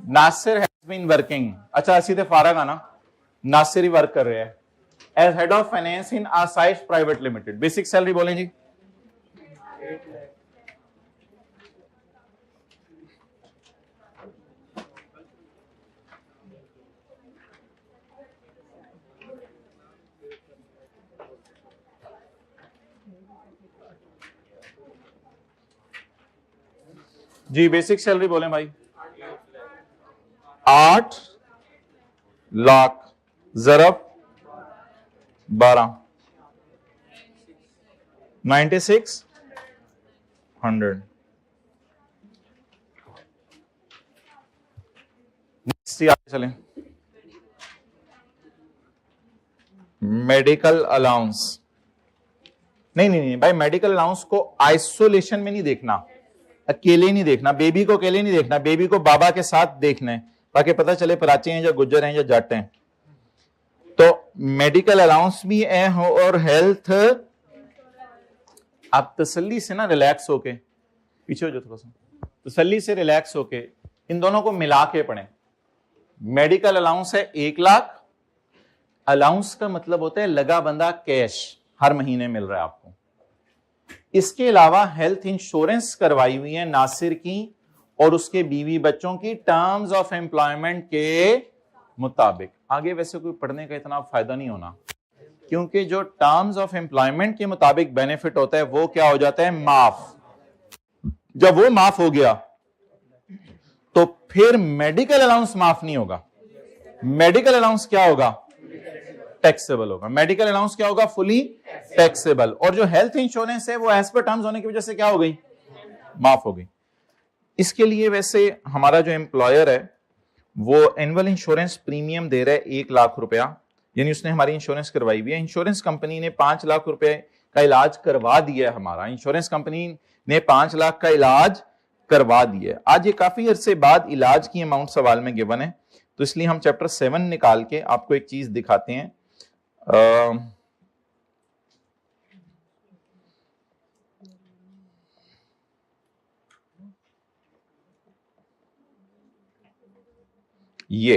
नासिर हैज बीन वर्किंग, अच्छा सीधे फारग आना, नासिर ही वर्क कर रहे हैं as head of finance in Asaish private limited. Basic salary बोलें जी। जी बेसिक सैलरी बोलें भाई। 8 लाख ज़रब 12, 9600। नेक्स्ट आगे चलें। मेडिकल अलाउंस, नहीं भाई, मेडिकल अलाउंस को आइसोलेशन में नहीं देखना, अकेले नहीं देखना, बेबी को अकेले नहीं देखना, बेबी को बाबा के साथ देखना है, ताकि पता चले पराचे हैं या गुज्जर हैं या जाट हैं। तो मेडिकल अलाउंस भी है और हेल्थ, आप तसल्ली से ना रिलैक्स होके, पीछे हो जाओ थोड़ा सा, तसल्ली से रिलैक्स होके इन दोनों को मिला के पढ़ें। मेडिकल अलाउंस है 1 लाख, अलाउंस का मतलब होता है लगा बंदा कैश, हर महीने मिल रहा है आपको। इसके अलावा हेल्थ इंश्योरेंस करवाई हुई है नासिर की और उसके बीवी बच्चों की टर्म्स ऑफ एम्प्लॉयमेंट के मुताबिक। आगे वैसे कोई पढ़ने का इतना फायदा नहीं होना, क्योंकि जो टर्म्स ऑफ एम्प्लॉयमेंट के मुताबिक बेनिफिट होता है वो क्या हो जाता है, माफ। जब वो माफ हो गया तो फिर मेडिकल अलाउंस माफ नहीं होगा, मेडिकल अलाउंस क्या होगा, टैक्सेबल होगा। मेडिकल अलाउंस क्या होगा, फुली टैक्सेबल। और जो हेल्थ इंश्योरेंस है वो एज पर टर्म्स होने की वजह से क्या हो गई, माफ हो गई। इसके लिए वैसे हमारा जो एम्प्लॉयर है वो एनुअल इंश्योरेंस प्रीमियम दे रहा है 1 लाख रुपया, यानी उसने हमारी इंश्योरेंस करवाई हुई है। इंश्योरेंस कंपनी ने 5 लाख रुपए का इलाज करवा दिया है, हमारा इंश्योरेंस कंपनी ने 5 लाख का इलाज करवा दिया है। आज ये काफी अरसे बाद इलाज की अमाउंट सवाल में गिवन है, तो इसलिए हम चैप्टर 7 निकाल के आपको एक चीज दिखाते हैं। ये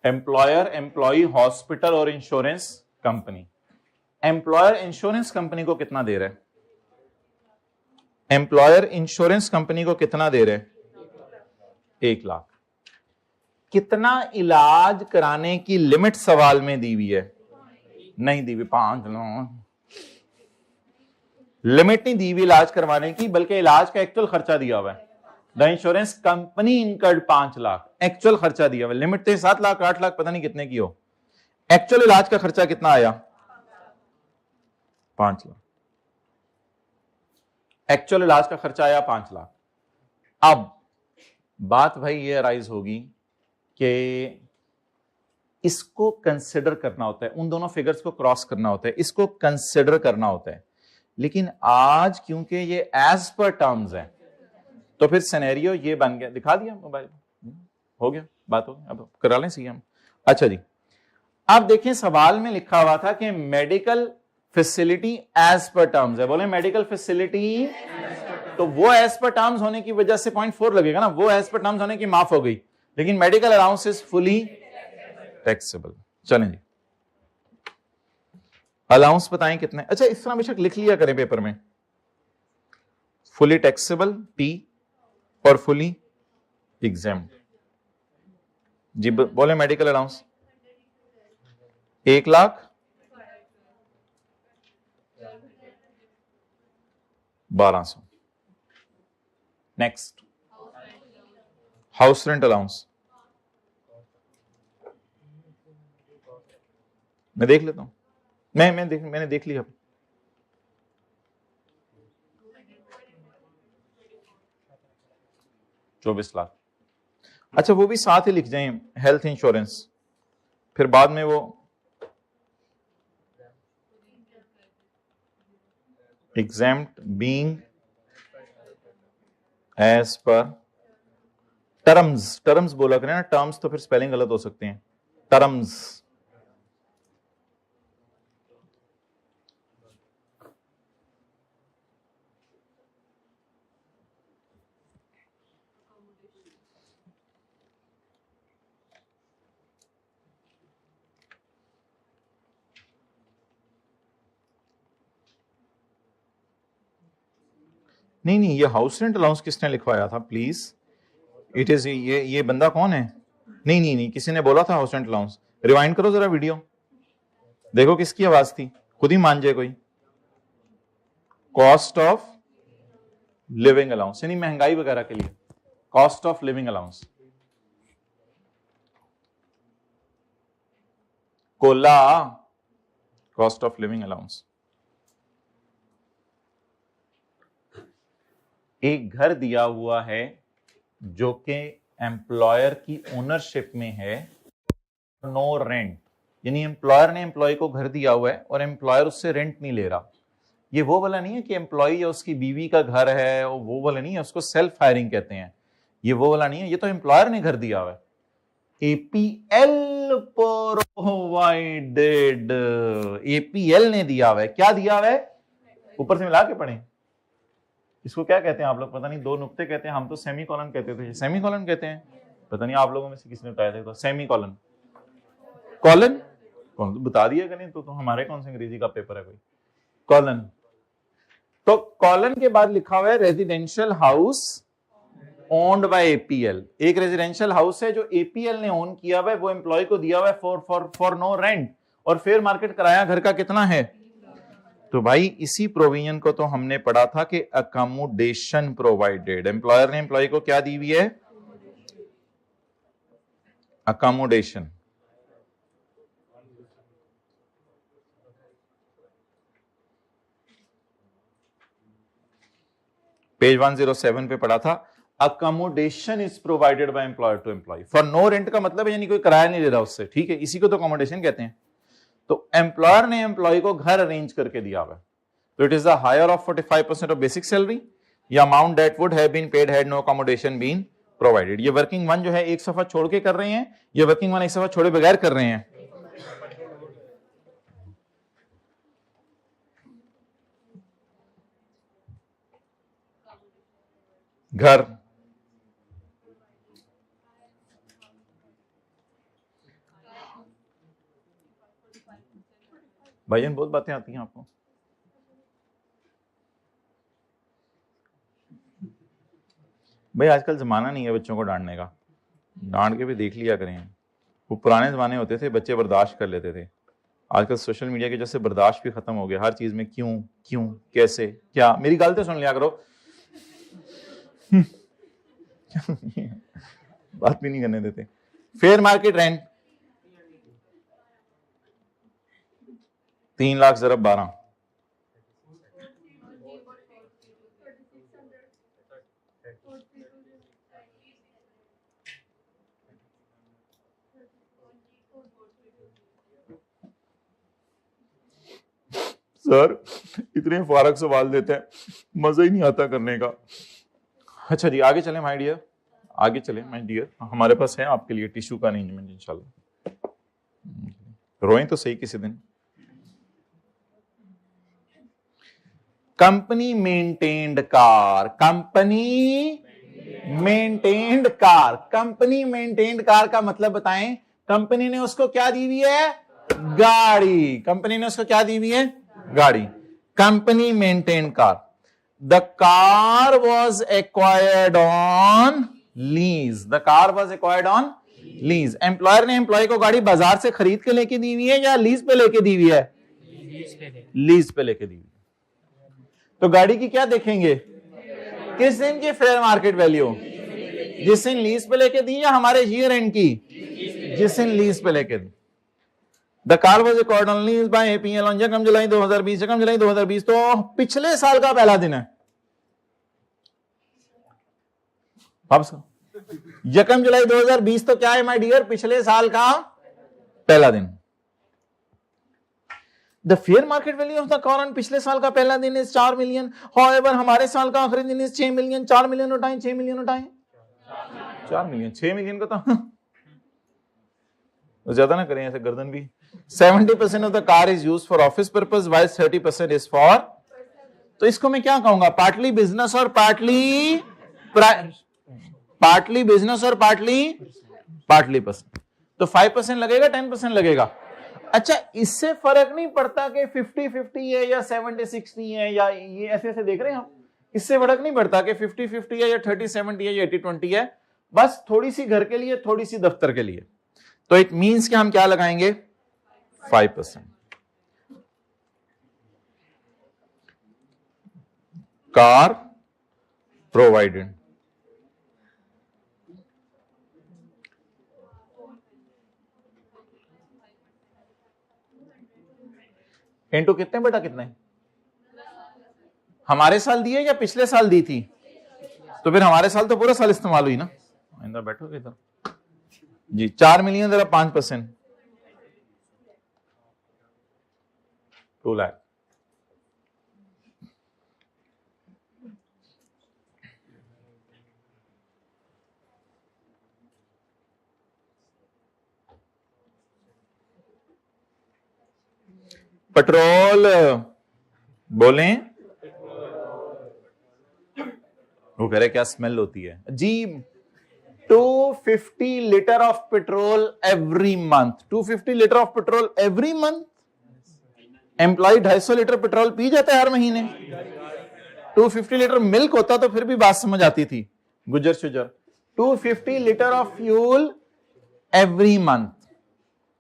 एम्प्लॉयर, एम्प्लॉई, हॉस्पिटल और insurance company. Employer insurance company को कितना दे रहा है, एम्प्लॉयर इंश्योरेंस कंपनी को कितना दे रहे हैं, 1 लाख। कितना इलाज कराने की लिमिट सवाल में दी हुई है, नहीं दी हुई, 5 लाख लिमिट नहीं दी हुई इलाज करवाने की, बल्कि इलाज का एक्चुअल खर्चा दिया हुआ है। The insurance company incurred 5 lakh, actual खर्चा दिया हुआ है। लिमिट थे 7 लाख 8 लाख, पता नहीं कितने की हो, एक्चुअल इलाज का खर्चा कितना आया, 5 लाख। एक्चुअल इलाज का खर्चा आया 5 लाख। अब बात भाई ये अराइज होगी कि इसको कंसिडर करना होता है, उन दोनों फिगर्स को क्रॉस करना होता है, इसको कंसिडर करना होता है लेकिन आज क्योंकि ये एज पर टर्म्स है तो फिर सिनेरियो ये बन गया। दिखा दिया मोबाइल, हो गया, बात हो गई, अब करा लें सी हम। अच्छा जी, अब देखें सवाल में लिखा हुआ था कि medical facility as per terms है। बोले मेडिकल फैसिलिटी, तो वो एज पर टर्म्स होने की वजह से 0.4 लगेगा ना, वो एज पर टर्म्स होने की माफ हो गई, लेकिन medical allowance is fully taxable. चलें जी, अलाउंस बताएं कितने। अच्छा इस तरह बेशक लिख लिया करें पेपर में, फुली टैक्सेबल टी और फुली एग्जाम जी। बोले medical allowance 1,12,000। Next, house rent allowance मैं देख लेता हूं, मैंने देख लिया। ₹24,00,000। अच्छा वो भी साथ ही लिख जाएं, हेल्थ इंश्योरेंस, फिर बाद में वो exempt being as per terms बोला करें ना, टर्म्स तो फिर स्पेलिंग गलत हो सकते हैं, टर्म्स। नहीं ये हाउस रेंट अलाउंस किसने लिखवाया था प्लीज, इट इज ये बंदा कौन है? नहीं किसी ने बोला था हाउस रेंट अलाउंस। रिवाइंड करो जरा वीडियो, देखो किसकी आवाज थी, खुद ही मान जाए कोई। कॉस्ट ऑफ लिविंग अलाउंस यानी महंगाई वगैरह के लिए, cost of living allowance. Cola, cost of living allowance. एक घर दिया हुआ है जो कि एम्प्लॉयर की ओनरशिप में है, नो रेंट, यानी एम्प्लॉयर ने एम्प्लॉय को घर दिया हुआ है और एम्प्लॉयर उससे रेंट नहीं ले रहा। ये वो वाला नहीं है कि एम्प्लॉय या उसकी बीवी का घर है, वो वाला नहीं है, उसको सेल्फ हायरिंग कहते हैं, ये वो वाला नहीं है, ये तो एम्प्लॉयर ने घर दिया हुआ है। एपीएल प्रोवाइडेड, एपीएल ने दिया हुआ है। क्या दिया हुआ है, ऊपर से मिला के पढ़ें, इसको क्या कहते हैं आप लोग, पता नहीं, दो नुक्ते कहते हैं, हम तो सेमी कॉलन कहते थे, सेमी कॉलन कहते हैं, पता नहीं आप लोगों में से किसने बताया था, तो सेमी कॉलन, कॉलन कौन बता दिया करें, तो हमारे कौन से अंग्रेजी का पेपर है कोई, कॉलन। तो कॉलन के बाद लिखा हुआ है residential house owned by APL. एक रेजिडेंशियल हाउस है जो एपीएल ने ओन किया हुआ है, वो एम्प्लॉय को दिया हुआ है फॉर नो रेंट, और फेयर मार्केट कराया घर का कितना है। तो भाई इसी प्रोविजन को तो हमने पढ़ा था कि अकोमोडेशन प्रोवाइडेड, एम्प्लॉयर ने एम्प्लॉय को क्या दी हुई है, अकोमोडेशन। पेज 107 पे पढ़ा था, accommodation is provided by employer to employee for no rent, का मतलब है यानी कोई किराया नहीं ले रहा उससे, ठीक है, इसी को तो अकोमोडेशन कहते हैं। तो एम्प्लॉयर ने एम्प्लॉय को घर अरेंज करके दिया हुआ है, तो it is the higher of 45% of basic salary या amount that would have been paid had no accommodation been provided. ये वर्किंग वन जो है एक सफा छोड़ के कर रहे हैं, ये वर्किंग वन एक सफा छोड़े बगैर कर रहे हैं। घर, भाईजान बहुत बातें आती हैं आपको। भाई आजकल जमाना नहीं है बच्चों को डांटने का, डांट के भी देख लिया करें। वो पुराने जमाने होते थे बच्चे बर्दाश्त कर लेते थे, आजकल सोशल मीडिया की वजह से बर्दाश्त भी खत्म हो गया, हर चीज में क्यों क्यों कैसे क्या। मेरी गलती सुन लिया करो बात भी नहीं करने देते। फेयर मार्केट रेंट 3 लाख ज़रब 12, सर इतने फारग सवाल देते हैं, मजा ही नहीं आता करने का। अच्छा जी आगे चलें माय डियर, आगे चलें माय डियर। हमारे पास है आपके लिए टिश्यू का अरेंजमेंट इंशाल्लाह। रोएं तो सही किसी दिन। Company maintained car, company maintained car, company maintained car का मतलब बताएं। कंपनी ने उसको क्या दी हुई है? गाड़ी। कंपनी ने उसको क्या दी हुई है? गाड़ी। Company maintained car. The car was acquired on lease, the car was acquired on lease. Employer ने एम्प्लॉय को गाड़ी बाजार से खरीद के लेके दी हुई है या लीज पे लेके दी हुई है? लीज पे लेके दी हुई। तो गाड़ी की क्या देखेंगे? किस दिन की फेयर मार्केट वैल्यू? जिस दिन लीज पे लेके दी या हमारे ईयर एंड की? जिस दिन लीज पे लेके दी। The car was acquired on lease by APL on यकम जुलाई 2020। यकम जुलाई 2020 तो पिछले साल का पहला दिन है। वापस यकम जुलाई 2020 तो क्या है माय डियर? पिछले साल का पहला दिन। The fair market value of the car on पिछले साल का पहला दिन इज 4 मिलियन। हाउएवर हमारे साल का आखिरी दिन इज 6 मिलियन। 4 मिलियन उठाएं, 6 मिलियन उठाएं। 4 मिलियन, 6 मिलियन का तो ज्यादा ना करें ऐसे गर्दन भी। 70% of the car is used for office purpose while 30% is for, तो इसको मैं क्या कहूंगा? पार्टली बिजनेस और पार्टली बिजनेस और पार्टली पर्सन। तो 5% लगेगा, 10% लगेगा। अच्छा इससे फर्क नहीं पड़ता कि 50-50 है या 70-60 है या ये ऐसे ऐसे देख रहे हैं हम, इससे फर्क नहीं पड़ता कि 50-50 है या 30-70 है या 80-20 है, बस थोड़ी सी घर के लिए, थोड़ी सी दफ्तर के लिए। तो इट मींस कि हम क्या लगाएंगे? 5%। Car provided. इंटू कितने बेटा? कितने? हमारे साल दी है या पिछले साल दी थी? तो फिर हमारे साल तो पूरा साल इस्तेमाल हुई ना। इधर बैठोगे इधर जी। 4 मिलियन जरा 5%, 2 लाख। पेट्रोल बोलें। वो कह रहे क्या स्मेल होती है जी? 250 litre of petrol every month. 250 litre of petrol every month. Employee 250 litre petrol पी जाता है हर महीने। 250 लीटर मिल्क होता तो फिर भी बात समझ आती थी, गुजर शुजर। 250 litre of fuel every month,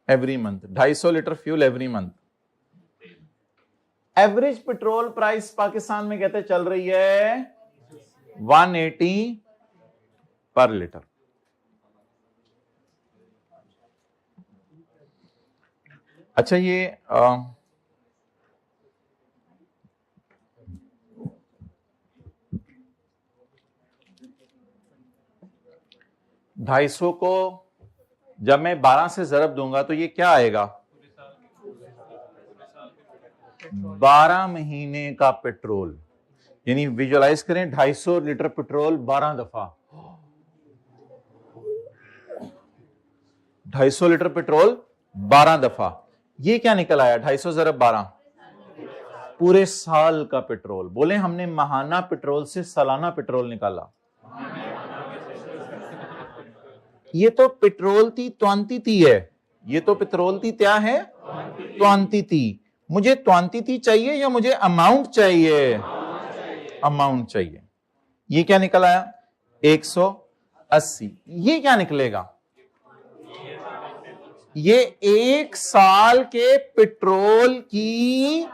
every month 250 litre fuel every month. Average petrol price Pakistan में कहते चल रही है 180 पर लीटर। अच्छा ये 250 को जब मैं 12 से जरब दूंगा तो ये क्या आएगा? 12 महीने का पेट्रोल। यानी विजुअलाइज करें 250 लीटर पेट्रोल 12 दफा। 250 लीटर पेट्रोल 12 दफा। ये क्या निकल आया? 250 जरब 12, पूरे साल का पेट्रोल। बोले हमने माहाना पेट्रोल से सालाना पेट्रोल निकाला। ये तो पेट्रोल ती क्वांटिटी है, ये तो पेट्रोल ती क्या है? क्वांटिटी। मुझे क्वांटिटी चाहिए या मुझे अमाउंट चाहिए? अमाउंट चाहिए। ये क्या निकल आया? 180। ये क्या निकलेगा? ये 1 साल के पेट्रोल की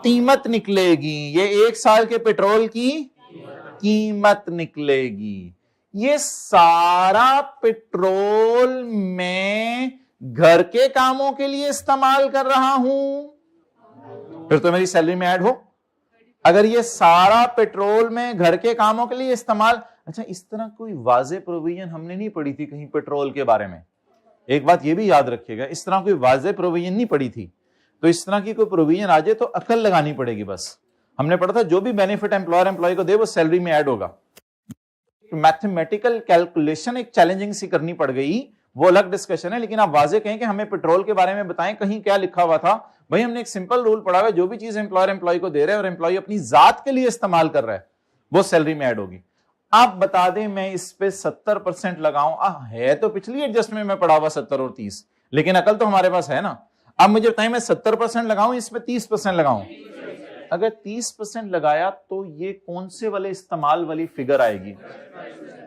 कीमत निकलेगी। ये 1 साल के पेट्रोल की कीमत निकलेगी। ये सारा पेट्रोल मैं घर के कामों के लिए इस्तेमाल कर रहा हूं, फिर तो मेरी सैलरी में ऐड हो। अगर ये सारा पेट्रोल मैं घर के कामों के लिए इस्तेमाल, अच्छा इस तरह कोई वाज़े प्रोविजन हमने नहीं पढ़ी थी कहीं पेट्रोल के बारे में। एक बात ये भी याद रखिएगा, इस तरह कोई वाज़े प्रोविजन नहीं पढ़ी थी। तो इस तरह की कोई प्रोविजन आ जाए तो अकल लगानी पड़ेगी। बस हमने पढ़ा था जो भी बेनिफिट एम्प्लॉयर एम्प्लॉय को दे वो सैलरी में ऐड होगा। मैथमेटिकल कैलकुलेशन एक चैलेंजिंग सी करनी पड़ गई, वो अलग डिस्कशन है, लेकिन आप वाजे कहें कि हमें पेट्रोल के बारे में बताएं, कहीं क्या लिखा हुआ था? भाई हमने एक सिंपल रूल पढ़ा हुआ है, जो भी चीज एम्प्लॉयर एम्प्लॉय को दे रहे हैं और एम्प्लॉय अपनी जात के लिए इस्तेमाल कर रहा है वो सैलरी में ऐड होगी। आप बता दें मैं इस पे 70% लगाऊं, है तो पिछली एडजस्टमेंट में पढ़ा हुआ 70 और 30, लेकिन अकल तो हमारे पास है ना। अब मुझे बताएं मैं 70% लगाऊं इस पे 30% लगाऊं? अगर 30% लगाया तो ये कौन से वाले इस्तेमाल वाली फिगर आएगी?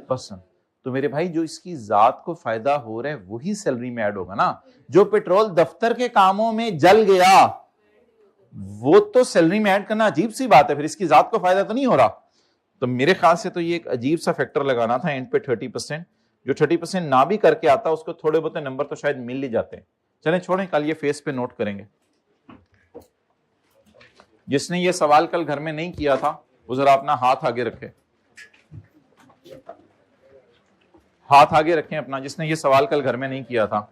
परसेंट। तो मेरे भाई जो इसकी जात को फायदा हो रहा है वही सैलरी में ऐड होगा ना। जो पेट्रोल दफ्तर के कामों में जल गया वो तो सैलरी में ऐड करना अजीब सी बात है, फिर इसकी जात को फायदा तो नहीं हो रहा। तो मेरे ख्याल से तो ये एक अजीब सा फैक्टर लगाना था एंड पे 30%। जो 30% ना भी करके आता उसको थोड़े बहुत नंबर तो शायद मिल ही जाते हैं। चलें छोड़ें, कल ये फेस पे नोट करेंगे। जिसने ये सवाल कल घर में नहीं किया था वो जरा अपना हाथ आगे रखे, हाथ आगे रखें अपना, जिसने ये सवाल कल घर में नहीं किया था।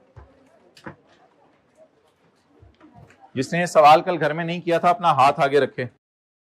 जिसने ये सवाल कल घर में नहीं किया था अपना हाथ आगे रखे।